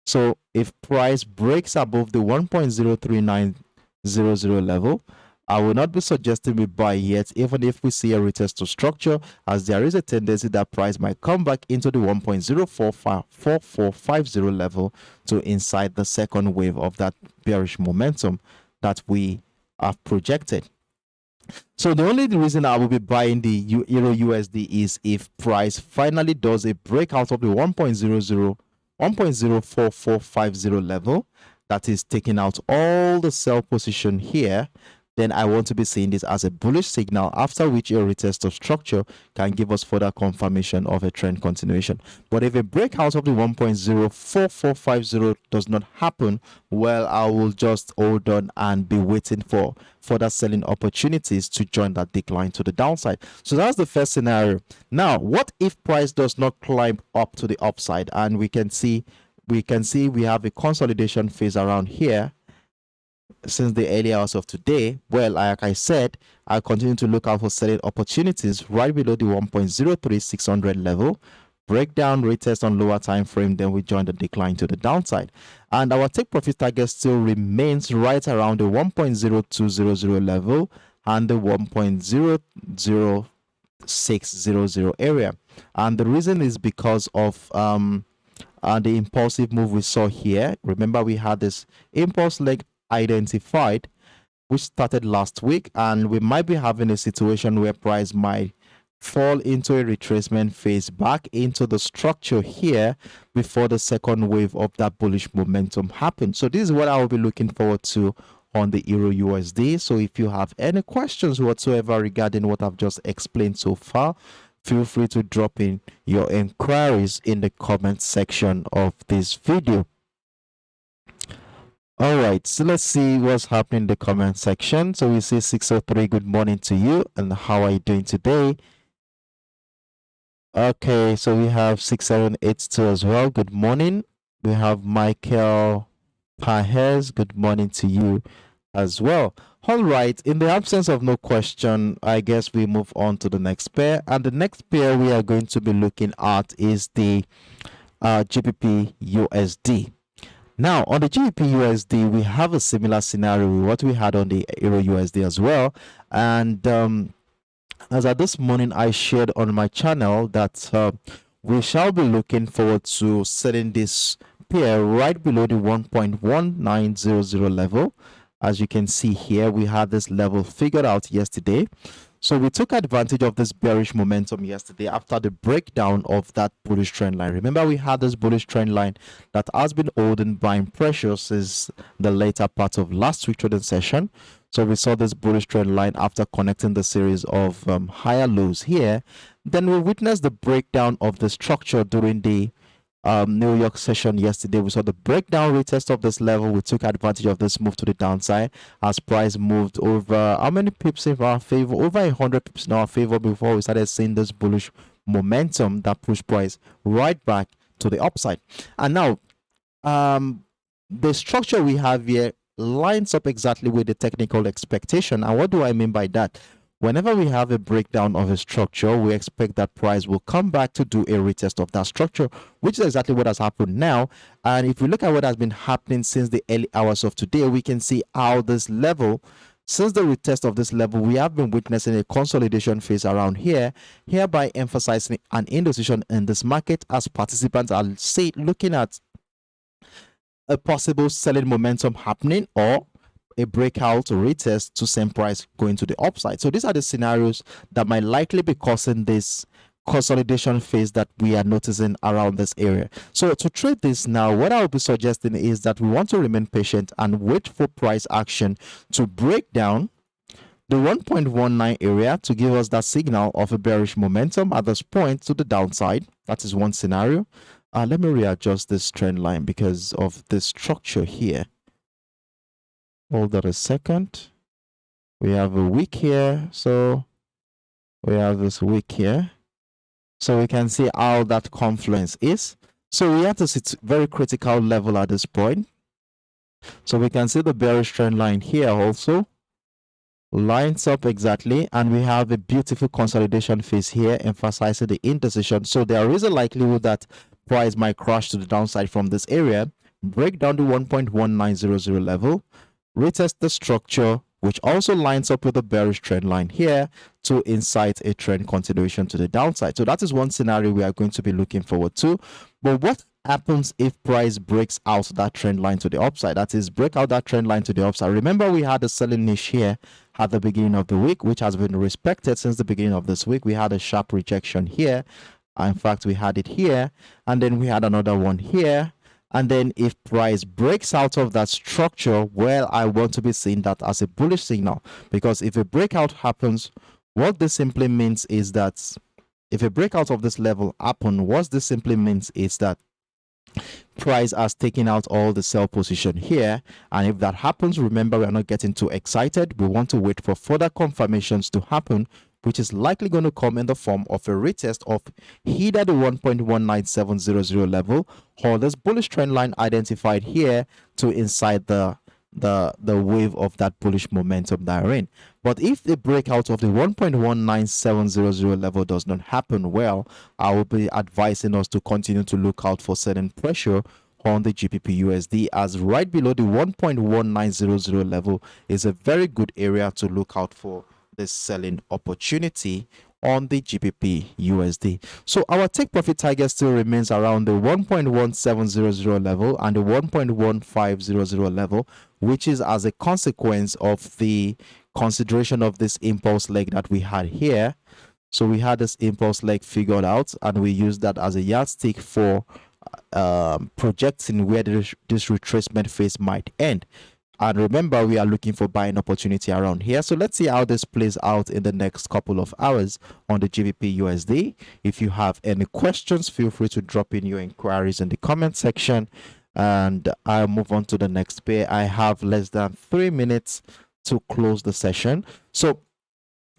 So if price breaks above the 1.03900 level, I will not be suggesting we buy yet, even if we see a retest to structure, as there is a tendency that price might come back into the 1.04450 level to incite the second wave of that bearish momentum that we have projected. So the only reason I will be buying the EURUSD is if price finally does a breakout of the 1.04450 level, that is taking out all the sell position here. Then I want to be seeing this as a bullish signal, after which a retest of structure can give us further confirmation of a trend continuation. But if a breakout of the 1.04450 does not happen, well, I will just hold on and be waiting for further selling opportunities to join that decline to the downside. So that's the first scenario. Now, what if price does not climb up to the upside? And we can see we have a consolidation phase around here since the early hours of today. Well, like I said, I continue to look out for selling opportunities right below the 1.03600 level. Breakdown, retest on lower time frame, then we join the decline to the downside. And our take profit target still remains right around the 1.0200 level and the 1.00600 area. And the reason is because of the impulsive move we saw here. Remember, we had this impulse leg identified, which started last week, and we might be having a situation where price might fall into a retracement phase back into the structure here before the second wave of that bullish momentum happens. So this is what I will be looking forward to on the EURUSD. So if you have any questions whatsoever regarding what I've just explained so far, feel free to drop in your inquiries in the comment section of this video. All right, so let's see what's happening in the comment section. So we see 603, good morning to you, and how are you doing today? Okay, so we have 6782 as well, good morning. We have Michael Pahez, good morning to you as well. All right, in the absence of no question, I guess we move on to the next pair. And the next pair we are going to be looking at is the GBPUSD. Now, on the GBPUSD, we have a similar scenario with what we had on the EURUSD as well. And as at this morning I shared on my channel that we shall be looking forward to setting this pair right below the 1.1900 level. As you can see here, we had this level figured out yesterday. So we took advantage of this bearish momentum yesterday after the breakdown of that bullish trend line. Remember, we had this bullish trend line that has been holding buying pressure since the later part of last week trading session. So we saw this bullish trend line after connecting the series of higher lows here. Then we witnessed the breakdown of the structure during the New York session yesterday. We saw the breakdown retest of this level. We took advantage of this move to the downside as price moved over how many pips in our favor? Over 100 pips in our favor before we started seeing this bullish momentum that pushed price right back to the upside. And now, the structure we have here lines up exactly with the technical expectation. And what do I mean by that? Whenever we have a breakdown of a structure, we expect that price will come back to do a retest of that structure, which is exactly what has happened now. And if we look at what has been happening since the early hours of today, we can see how this level, since the retest of this level, we have been witnessing a consolidation phase around here, hereby emphasizing an indecision in this market as participants are looking at a possible selling momentum happening or a breakout or retest to same price going to the upside. So these are the scenarios that might likely be causing this consolidation phase that we are noticing around this area. So to trade this now, what I will be suggesting is that we want to remain patient and wait for price action to break down the 1.19 area to give us that signal of a bearish momentum at this point to the downside. That is one scenario. Let me readjust this trend line because of the structure here. Hold on a second. We have a wick here. So we have this wick here. So we can see how that confluence is. So we have to see very critical level at this point. So we can see the bearish trend line here also lines up exactly, and we have a beautiful consolidation phase here emphasizing the indecision. So there is a likelihood that price might crash to the downside from this area, break down to 1.1900 level, retest the structure, which also lines up with the bearish trend line here to incite a trend continuation to the downside. So that is one scenario we are going to be looking forward to. But what happens if price breaks out that trend line to the upside? That is, break out that trend line to the upside. Remember, we had a selling niche here at the beginning of the week, which has been respected since the beginning of this week. We had a sharp rejection here. In fact, we had it here, and then we had another one here. And then if price breaks out of that structure, well, I want to be seeing that as a bullish signal, because if a breakout happens, what this simply means is that if a breakout of this level happen, what this simply means is that price has taken out all the sell position here. And if that happens, remember, we are not getting too excited. We want to wait for further confirmations to happen, which is likely going to come in the form of a retest of either the 1.19700 level or this bullish trend line identified here to incite the wave of that bullish momentum that are in. But if the breakout of the 1.19700 level does not happen, well, I will be advising us to continue to look out for certain pressure on the GBPUSD, as right below the 1.1900 level is a very good area to look out for this selling opportunity on the GBPUSD. So our take profit target still remains around the 1.1700 level and the 1.1500 level, which is as a consequence of the consideration of this impulse leg that we had here. So we had this impulse leg figured out, and we used that as a yardstick for projecting where this retracement phase might end. And remember, we are looking for buying opportunity around here. So let's see how this plays out in the next couple of hours on the GBPUSD. If you have any questions, feel free to drop in your inquiries in the comment section, and I'll move on to the next pair. I have less than 3 minutes to close the session. So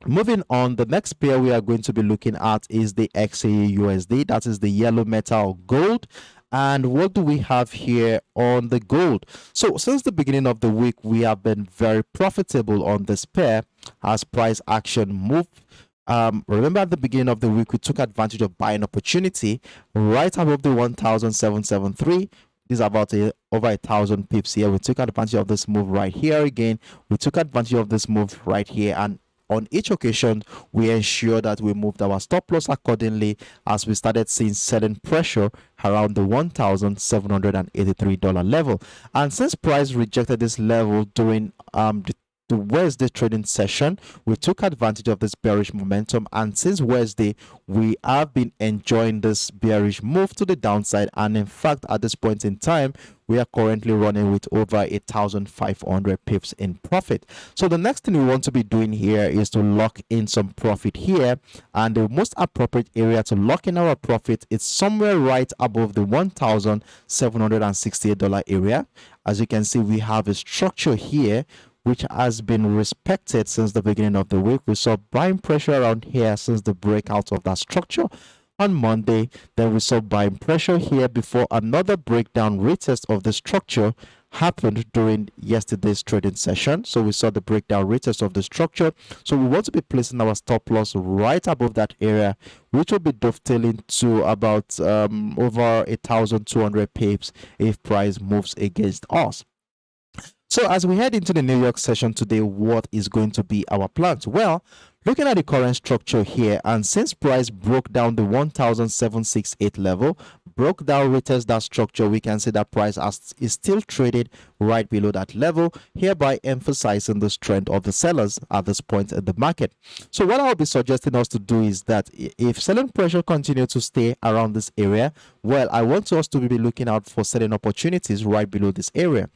moving on, the next pair we are going to be looking at is the XAUUSD. That is the yellow metal gold. And what do we have here on the gold? So since the beginning of the week, we have been very profitable on this pair as price action moved. Remember, at the beginning of the week, we took advantage of buying opportunity right above the 1,773. This is about over 1,000 pips here. We took advantage of this move right here again. We took advantage of this move right here, and on each occasion, we ensure that we moved our stop loss accordingly as we started seeing selling pressure around the $1,783 level. And since price rejected this level during the Wednesday trading session, we took advantage of this bearish momentum, and since Wednesday we have been enjoying this bearish move to the downside, and in fact at this point in time we are currently running with over 1,500 pips in profit. So the next thing we want to be doing here is to lock in some profit here, and the most appropriate area to lock in our profit is somewhere right above the $1,768 area. As you can see, we have a structure here which has been respected since the beginning of the week. We saw buying pressure around here since the breakout of that structure on Monday. Then we saw buying pressure here before another breakdown retest of the structure happened during yesterday's trading session. So we saw the breakdown retest of the structure. So we want to be placing our stop loss right above that area, which will be dovetailing to about over 1,200 pips if price moves against us. So as we head into the New York session today, what is going to be our plans? Well, looking at the current structure here, and since price broke down the 1,768 level, broke down, retest that structure, we can see that price is still traded right below that level, hereby emphasizing the strength of the sellers at this point in the market. So what I'll be suggesting us to do is that if selling pressure continues to stay around this area, well, I want us to be looking out for selling opportunities right below this area.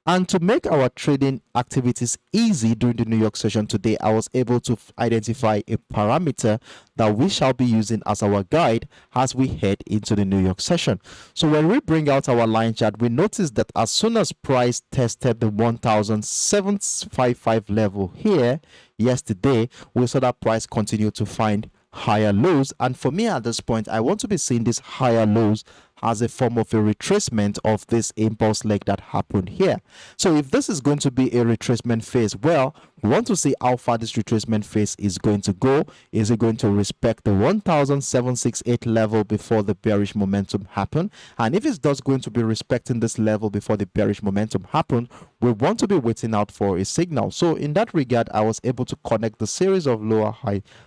And to make our trading activities easy during the New York session today, I was able to identify a parameter that we shall be using as our guide as we head into the New York session. So when we bring out our line chart, we notice that as soon as price tested the 1,755 level here yesterday, we saw that price continue to find higher lows. And for me at this point, I want to be seeing these higher lows as a form of a retracement of this impulse leg that happened here. So if this is going to be a retracement phase, well, we want to see how far this retracement phase is going to go. Is it going to respect the 1,768 level before the bearish momentum happen? And if it's just going to be respecting this level before the bearish momentum happen, we want to be waiting out for a signal. So in that regard, I was able to connect the series of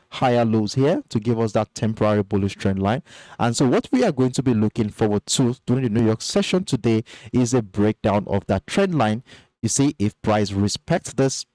higher lows here to give us that temporary bullish trend line. And so what we are going to be looking forward to during the New York session today is a breakdown of that trend line. You see, if price respects this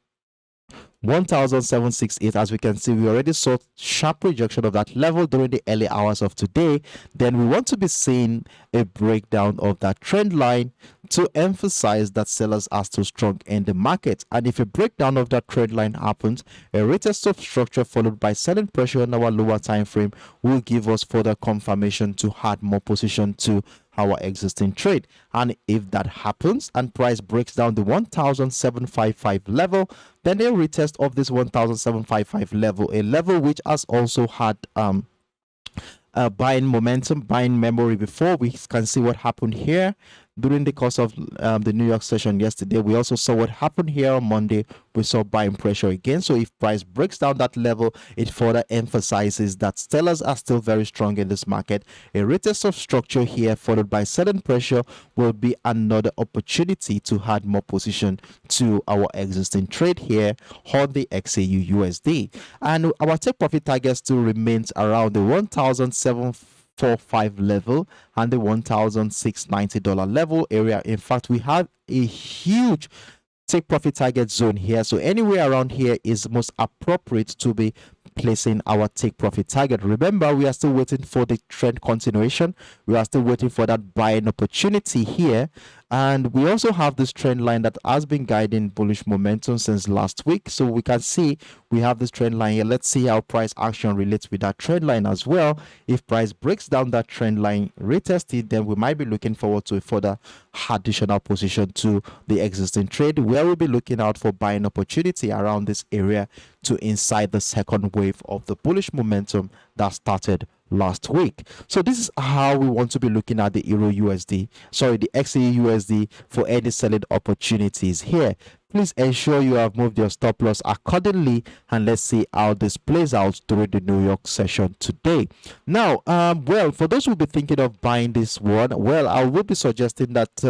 1,768, as we can see, we already saw sharp rejection of that level during the early hours of today. Then we want to be seeing a breakdown of that trend line to emphasize that sellers are still strong in the market. And if a breakdown of that trend line happens, a retest of structure followed by selling pressure on our lower time frame will give us further confirmation to add more position to our existing trade. And if that happens and price breaks down the 1,755 level, then a retest of this 1,755 level, a level which has also had buying momentum, buying memory before. We can see what happened here during the course of the New York session yesterday. We also saw what happened here on Monday. We saw buying pressure again. So if price breaks down that level, it further emphasizes that sellers are still very strong in this market. A retest of structure here followed by selling pressure will be another opportunity to add more position to our existing trade here on the XAUUSD. And our take profit target still remains around the 1,745 level and the $1,690 level area. In fact, we have a huge take profit target zone here, so anywhere around here is most appropriate to be placing our take profit target. Remember, we are still waiting for the trend continuation. We are still waiting for that buying opportunity here. And we also have this trend line that has been guiding bullish momentum since last week. So we can see we have this trend line here. Let's see how price action relates with that trend line as well. If price breaks down that trend line, retest it, then we might be looking forward to a further additional position to the existing trade, where we'll be looking out for buying opportunity around this area to inside the second wave of the bullish momentum that started last week. So this is how we want to be looking at the the XAUUSD for any selling opportunities here. Please ensure you have moved your stop loss accordingly, and let's see how this plays out during the New York session today. Now, well, for those who will be thinking of buying this one, well, I will be suggesting that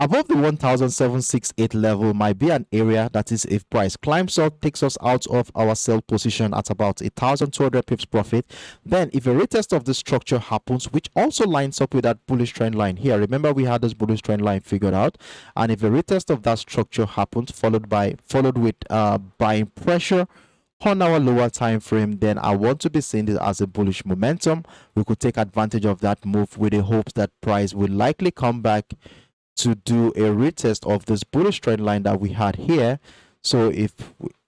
Above the 1768 level might be an area that is, if price climbs up, takes us out of our sell position at about 1,200 pips profit. Then if a retest of the structure happens, which also lines up with that bullish trend line here, remember we had this bullish trend line figured out, and if a retest of that structure happens, followed with buying pressure on our lower time frame, then I want to be seeing this as a bullish momentum. We could take advantage of that move with the hopes that price will likely come back to do a retest of this bullish trend line that we had here. So if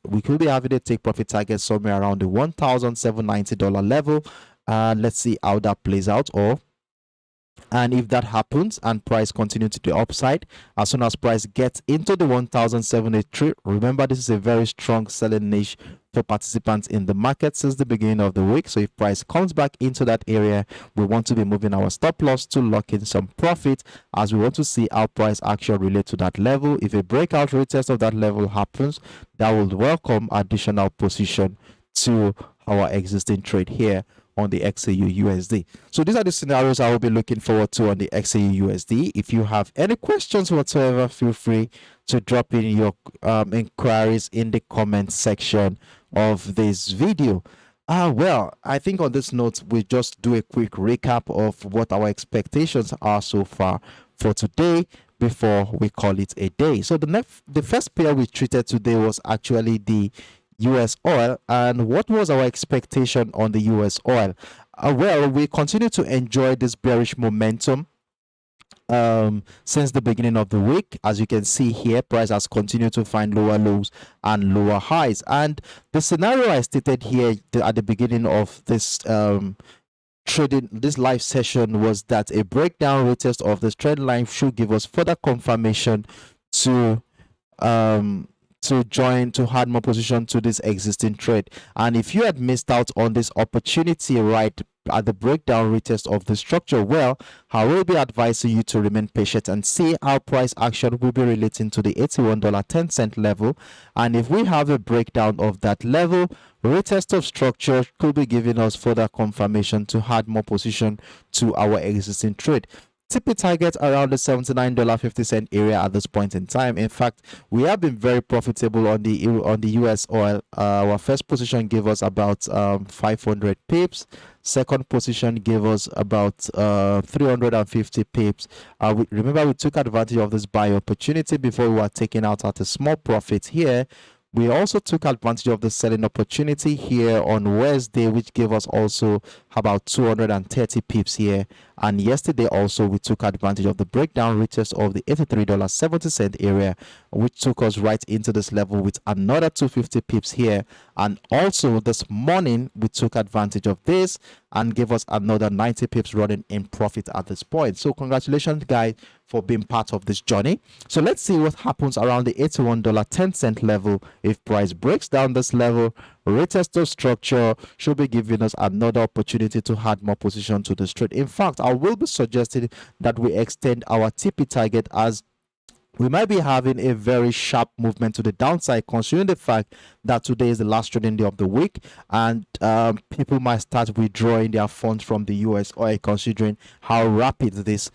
we could be having a take profit target somewhere around the $1,790 level, let's see how that plays out. And if that happens and price continues to the upside, as soon as price gets into the 1,783, remember this is a very strong selling niche for participants in the market since the beginning of the week. So if price comes back into that area, we want to be moving our stop loss to lock in some profit, as we want to see how price action relate to that level. If a breakout retest of that level happens, that will welcome additional position to our existing trade here on the XAUUSD. So these are the scenarios I will be looking forward to on the XAUUSD. If you have any questions whatsoever, feel free to drop in your inquiries in the comment section of this video. Well, I think on this note, we just do a quick recap of what our expectations are so far for today before we call it a day. So the first pair we treated today was actually the US oil. And what was our expectation on the US oil? Well, we continue to enjoy this bearish momentum since the beginning of the week. As you can see here, price has continued to find lower lows and lower highs. And the scenario I stated here at the beginning of this trading, this live session, was that a breakdown retest of this trend line should give us further confirmation to add more position to this existing trade. And if you had missed out on this opportunity right at the breakdown retest of the structure, well, I will be advising you to remain patient and see how price action will be relating to the $81.10 level. And if we have a breakdown of that level, retest of structure could be giving us further confirmation to add more position to our existing trade. TP target around the $79.50 area at this point in time. In fact, we have been very profitable on the US oil. Our first position gave us about 500 pips. Second position gave us about 350 pips. Remember, we took advantage of this buy opportunity before we were taking out at a small profit here. We also took advantage of the selling opportunity here on Wednesday, which gave us also about 230 pips here. And yesterday also we took advantage of the breakdown retest of the $83.70 area, which took us right into this level with another 250 pips here. And also this morning we took advantage of this and gave us another 90 pips running in profit at this point. So congratulations guys for being part of this journey. So let's see what happens around the $81.10 level. If price breaks down this level, retest of structure should be giving us another opportunity to add more position to this trade. In fact, I will be suggesting that we extend our TP target, as we might be having a very sharp movement to the downside, considering the fact that today is the last trading day of the week, and people might start withdrawing their funds from the US oil, considering how rapid this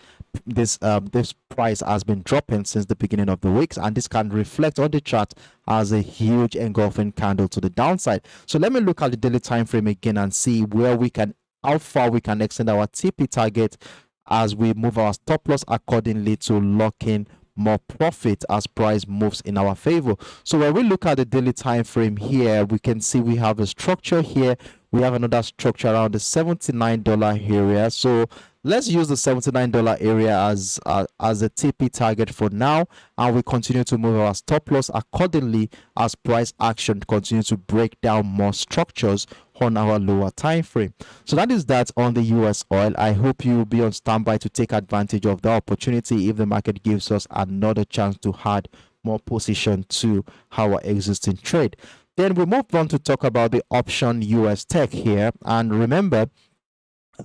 price has been dropping since the beginning of the week, and this can reflect on the chart as a huge engulfing candle to the downside. So let me look at the daily time frame again and see how far we can extend our TP target as we move our stop loss accordingly to lock in more profit as price moves in our favor. So when we look at the daily time frame here, we can see we have a structure here. We have another structure around the $79 area. So let's use the $79 area as a TP target for now, and we continue to move our stop loss accordingly as price action continues to break down more structures on our lower time frame. So that is that on the US oil. I hope you will be on standby to take advantage of the opportunity if the market gives us another chance to add more position to our existing trade. Then we move on to talk about the option US tech here. And remember,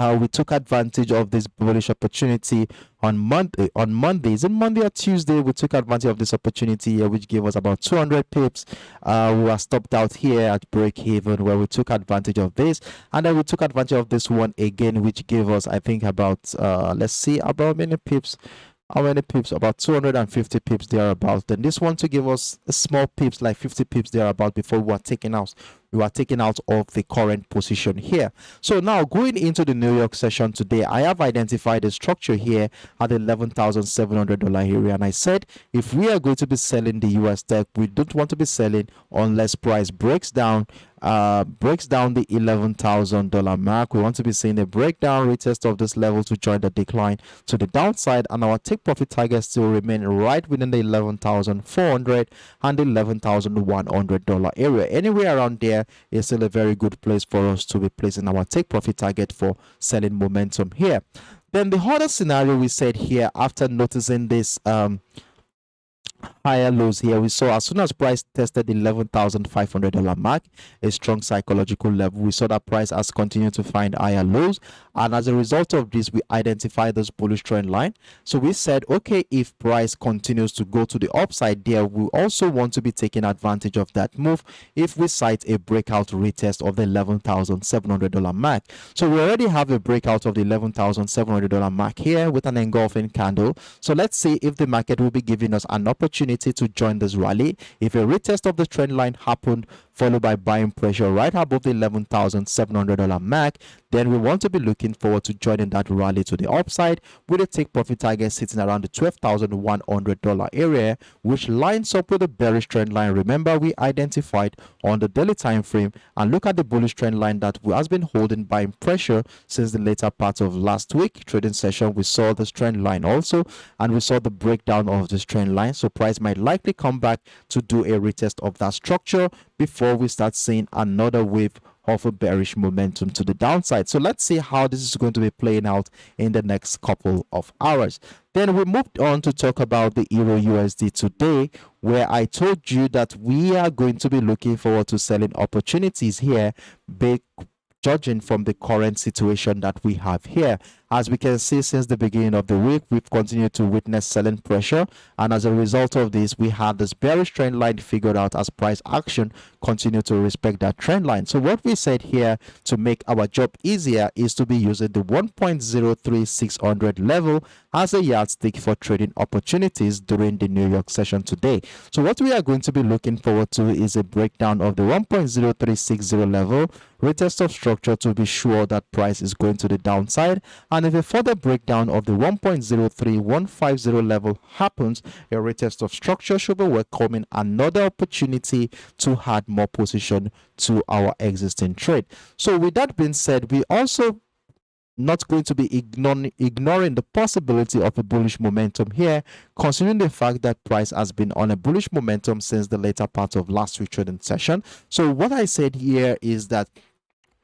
we took advantage of this bullish opportunity on Monday. Is it Monday or Tuesday? We took advantage of this opportunity here, which gave us about 200 pips. We were stopped out here at break even, where we took advantage of this, and then we took advantage of this one again, which gave us, I think, about let's see, about how many pips. how many pips? About 250 pips thereabout. Then this one to give us a small pips, like 50 pips thereabout, before we are taking out. We are taking out of the current position here. So now going into the New York session today, I have identified a structure here at the $11,700 area, and I said if we are going to be selling the US tech, we don't want to be selling unless price breaks down the $11,000 mark. We want to be seeing a breakdown retest of this level to join the decline to the downside, and our take profit target still remain right within the 11,400 and the $11,100 area. Anywhere around there is still a very good place for us to be placing our take profit target for selling momentum here. Then the other scenario we said here, after noticing this higher lows here, we saw as soon as price tested the $11,500 mark, a strong psychological level, we saw that price has continued to find higher lows, and as a result of this, we identified this bullish trend line. So we said, okay, if price continues to go to the upside there, we also want to be taking advantage of that move if we cite a breakout retest of the $11,700 mark. So we already have a breakout of the $11,700 mark here with an engulfing candle. So let's see if the market will be giving us an opportunity to join this rally. If a retest of the trend line happened, followed by buying pressure right above the $11,700 mark, then we want to be looking forward to joining that rally to the upside with a take profit target sitting around the $12,100 area, which lines up with the bearish trend line. Remember, we identified on the daily time frame, and look at the bullish trend line that has been holding buying pressure since the later part of last week trading session. We saw this trend line also, and we saw the breakdown of this trend line. So price might likely come back to do a retest of that structure before we start seeing another wave of a bearish momentum to the downside. So let's see how this is going to be playing out in the next couple of hours. Then we moved on to talk about the EURUSD today, where I told you that we are going to be looking forward to selling opportunities here, judging from the current situation that we have here. As we can see, since the beginning of the week, we've continued to witness selling pressure, and as a result of this, we had this bearish trend line figured out as price action continue to respect that trend line. So what we said here to make our job easier is to be using the 1.03600 level as a yardstick for trading opportunities during the New York session today. So what we are going to be looking forward to is a breakdown of the 1.0360 level, retest of structure to be sure that price is going to the downside, and if a further breakdown of the 1.03150 level happens, a retest of structure should be welcoming another opportunity to add more position to our existing trade. So with that being said, we also not going to be ignoring the possibility of a bullish momentum here, considering the fact that price has been on a bullish momentum since the later part of last week's trading session. So what I said here is that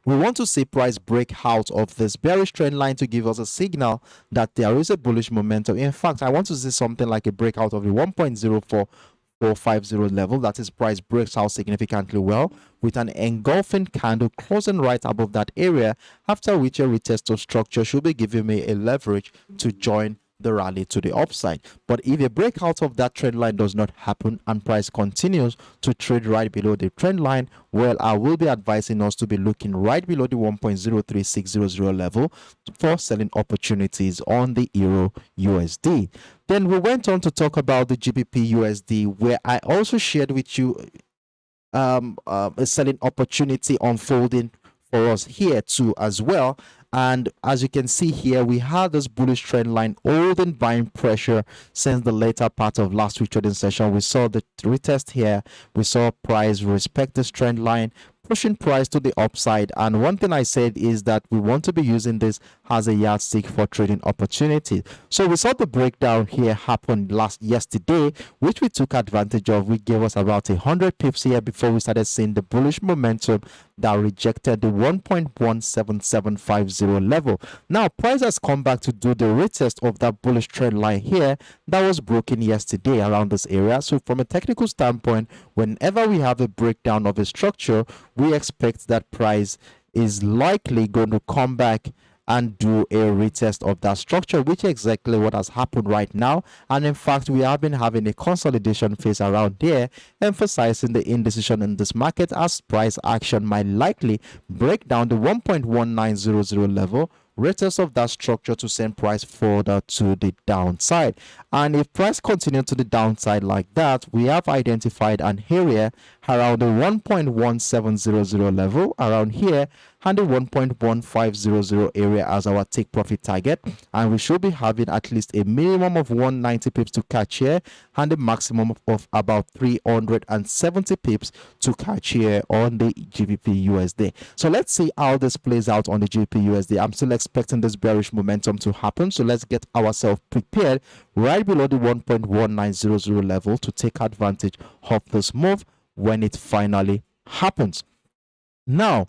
we want to see price break out of this bearish trend line to give us a signal that there is a bullish momentum. In fact, I want to see something like a breakout of the 1.04450 level. That is, price breaks out significantly well with an engulfing candle closing right above that area, after which a retest of structure should be giving me a leverage to join the rally to the upside. But if a breakout of that trend line does not happen and price continues to trade right below the trend line, well, I will be advising us to be looking right below the 1.03600 level for selling opportunities on the EURUSD. Then we went on to talk about the GBPUSD, where I also shared with you a selling opportunity unfolding for us here too as well. And as you can see here, we had this bullish trend line holding buying pressure since the later part of last week's trading session. We saw the retest here. We saw price respect this trend line, pushing price to the upside. And one thing I said is that we want to be using this as a yardstick for trading opportunity. So we saw the breakdown here happen yesterday, which we took advantage of. We gave us about 100 pips here before we started seeing the bullish momentum that rejected the 1.17750 level. Now price has come back to do the retest of that bullish trend line here that was broken yesterday around this area. So from a technical standpoint, whenever we have a breakdown of a structure, we expect that price is likely going to come back and do a retest of that structure, which is exactly what has happened right now. And in fact, we have been having a consolidation phase around there, emphasizing the indecision in this market as price action might likely break down the 1.1900 level, retest of that structure to send price further to the downside. And if price continues to the downside like that, we have identified an area around the 1.1700 level around here and the 1.1500 area as our take profit target, and we should be having at least a minimum of 190 pips to catch here and a maximum of about 370 pips to catch here on the GBPUSD. So let's see how this plays out on the GBPUSD. I'm still expecting this bearish momentum to happen, so let's get ourselves prepared right below the 1.1900 level to take advantage of this move when it finally happens. Now,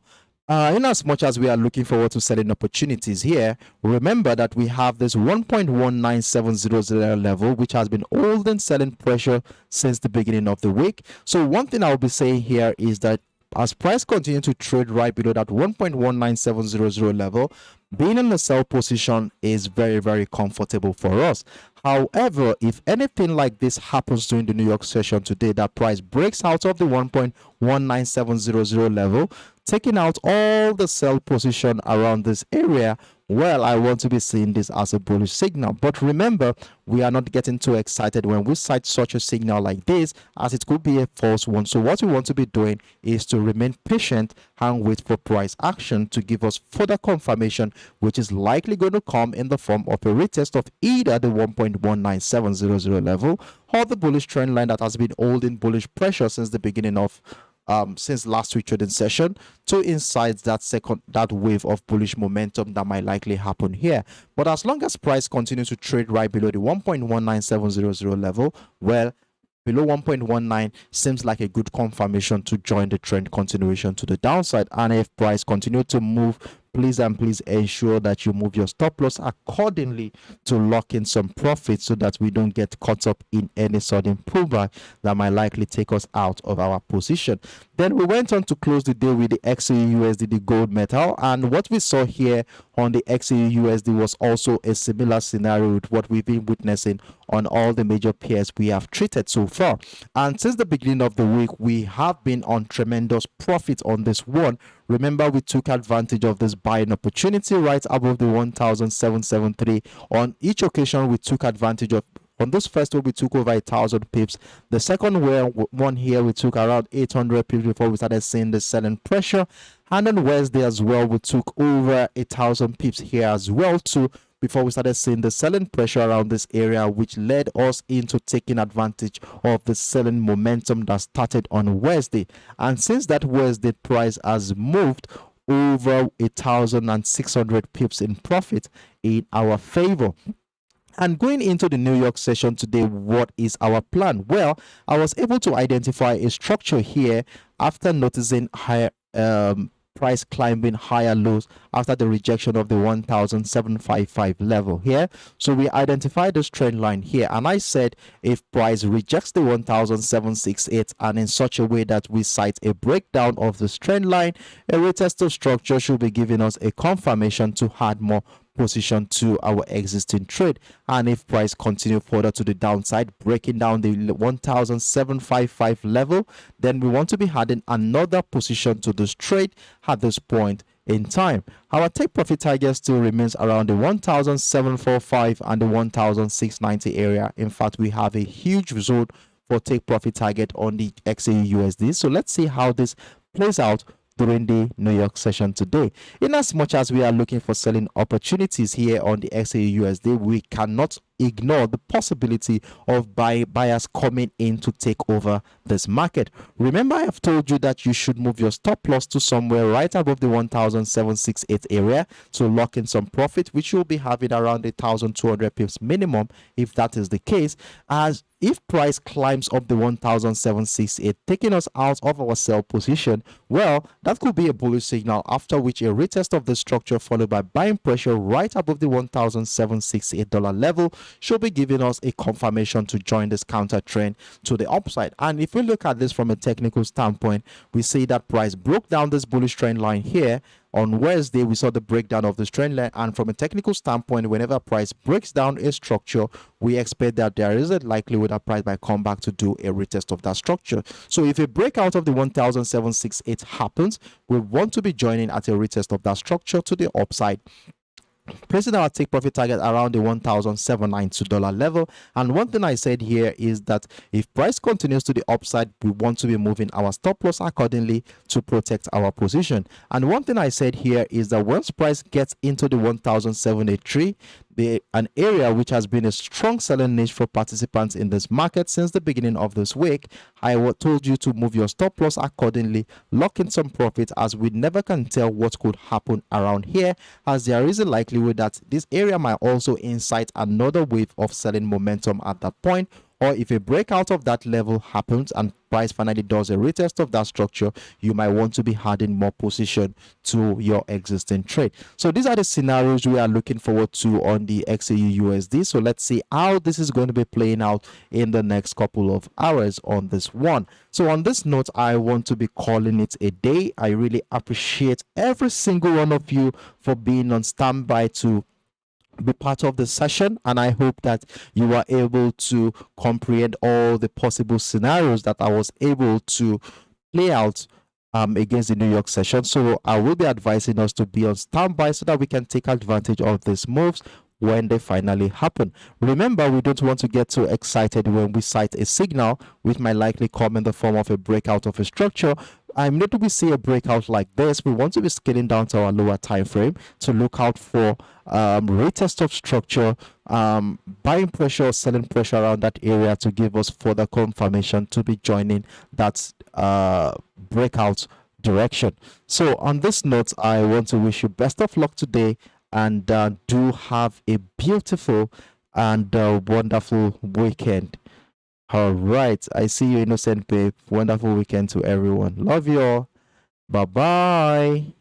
in as much as we are looking forward to selling opportunities here, remember that we have this 1.19700 level, which has been holding selling pressure since the beginning of the week. So one thing I'll be saying here is that as price continue to trade right below that 1.19700 level, being in the sell position is very, very comfortable for us. However, if anything like this happens during the New York session today, that price breaks out of the 1.19700 level, taking out all the sell position around this area, well, I want to be seeing this as a bullish signal. But remember, we are not getting too excited when we sight such a signal like this, as it could be a false one. So what we want to be doing is to remain patient and wait for price action to give us further confirmation, which is likely going to come in the form of a retest of either the 1.19700 level or the bullish trend line that has been holding bullish pressure since the beginning of since last week trading session, to incite that wave of bullish momentum that might likely happen here. But as long as price continues to trade right below the 1.19700 level, well, below 1.19 seems like a good confirmation to join the trend continuation to the downside. And if price continue to move, please ensure that you move your stop loss accordingly to lock in some profit so that we don't get caught up in any sudden pullback that might likely take us out of our position. Then we went on to close the day with the XAUUSD, the gold metal, and what we saw here on the XAUUSD was also a similar scenario with what we've been witnessing on all the major pairs we have treated so far. And since the beginning of the week, we have been on tremendous profit on this one. Remember, we took advantage of this buying opportunity right above the 1,773. On each occasion, we took advantage of. On this first one, we took over 1,000 pips. The second one here, we took around 800 pips before we started seeing the selling pressure. And on Wednesday as well, we took over 1,000 pips here as well too, before we started seeing the selling pressure around this area, which led us into taking advantage of the selling momentum that started on Wednesday. And since that Wednesday, price has moved over 1,600 pips in profit in our favor. And going into the New York session today, what is our plan? Well, I was able to identify a structure here after noticing higher price climbing higher lows after the rejection of the 1,755 level here. So we identified this trend line here, and I said if price rejects the 1,768 and in such a way that we cite a breakdown of this trend line, a retest of structure should be giving us a confirmation to add more position to our existing trade. And if price continue further to the downside, breaking down the 1,755 level, then we want to be adding another position to this trade at this point in time. Our take profit target still remains around the 1,745 and the 1,690 area. In fact, we have a huge zone for take profit target on the XAUUSD. So let's see how this plays out during the New York session today. In as much as we are looking for selling opportunities here on the XAUUSD, we cannot ignore the possibility of buyers coming in to take over this market. Remember, I have told you that you should move your stop loss to somewhere right above the 1,768 area to lock in some profit, which you'll be having around 1,200 pips minimum if that is the case. As if price climbs up the 1,768, taking us out of our sell position, well, that could be a bullish signal, after which a retest of the structure followed by buying pressure right above the $1,768 level should be giving us a confirmation to join this counter trend to the upside. And if we look at this from a technical standpoint, we see that price broke down this bullish trend line here. On Wednesday, we saw the breakdown of this trend line, and from a technical standpoint, whenever price breaks down a structure, we expect that there is a likelihood that price might come back to do a retest of that structure. So if a breakout of the 1,768 happens, we want to be joining at a retest of that structure to the upside. placing our take profit target around the $1,792 level. And one thing I said here is that if price continues to the upside, we want to be moving our stop loss accordingly to protect our position. And one thing I said here is that once price gets into the 1,783, an area which has been a strong selling niche for participants in this market since the beginning of this week, I told you to move your stop loss accordingly, lock in some profit, as we never can tell what could happen around here, as there is a likelihood that this area might also incite another wave of selling momentum at that point. Or if a breakout of that level happens and price finally does a retest of that structure, you might want to be adding more position to your existing trade. So these are the scenarios we are looking forward to on the XAUUSD. So let's see how this is going to be playing out in the next couple of hours on this one. So on this note, I want to be calling it a day. I really appreciate every single one of you for being on standby to be part of the session, and I hope that you are able to comprehend all the possible scenarios that I was able to play out against the New York session. So I will be advising us to be on standby so that we can take advantage of these moves when they finally happen. Remember, we don't want to get too excited when we sight a signal which might likely come in the form of a breakout of a structure. Immediately we see a breakout like this, we want to be scaling down to our lower time frame to look out for retest of structure, buying pressure or selling pressure around that area to give us further confirmation to be joining that breakout direction. So on this note, I want to wish you best of luck today, and do have a beautiful and wonderful weekend. All right, I see you, innocent babe. Wonderful weekend to everyone. Love you all. Bye bye.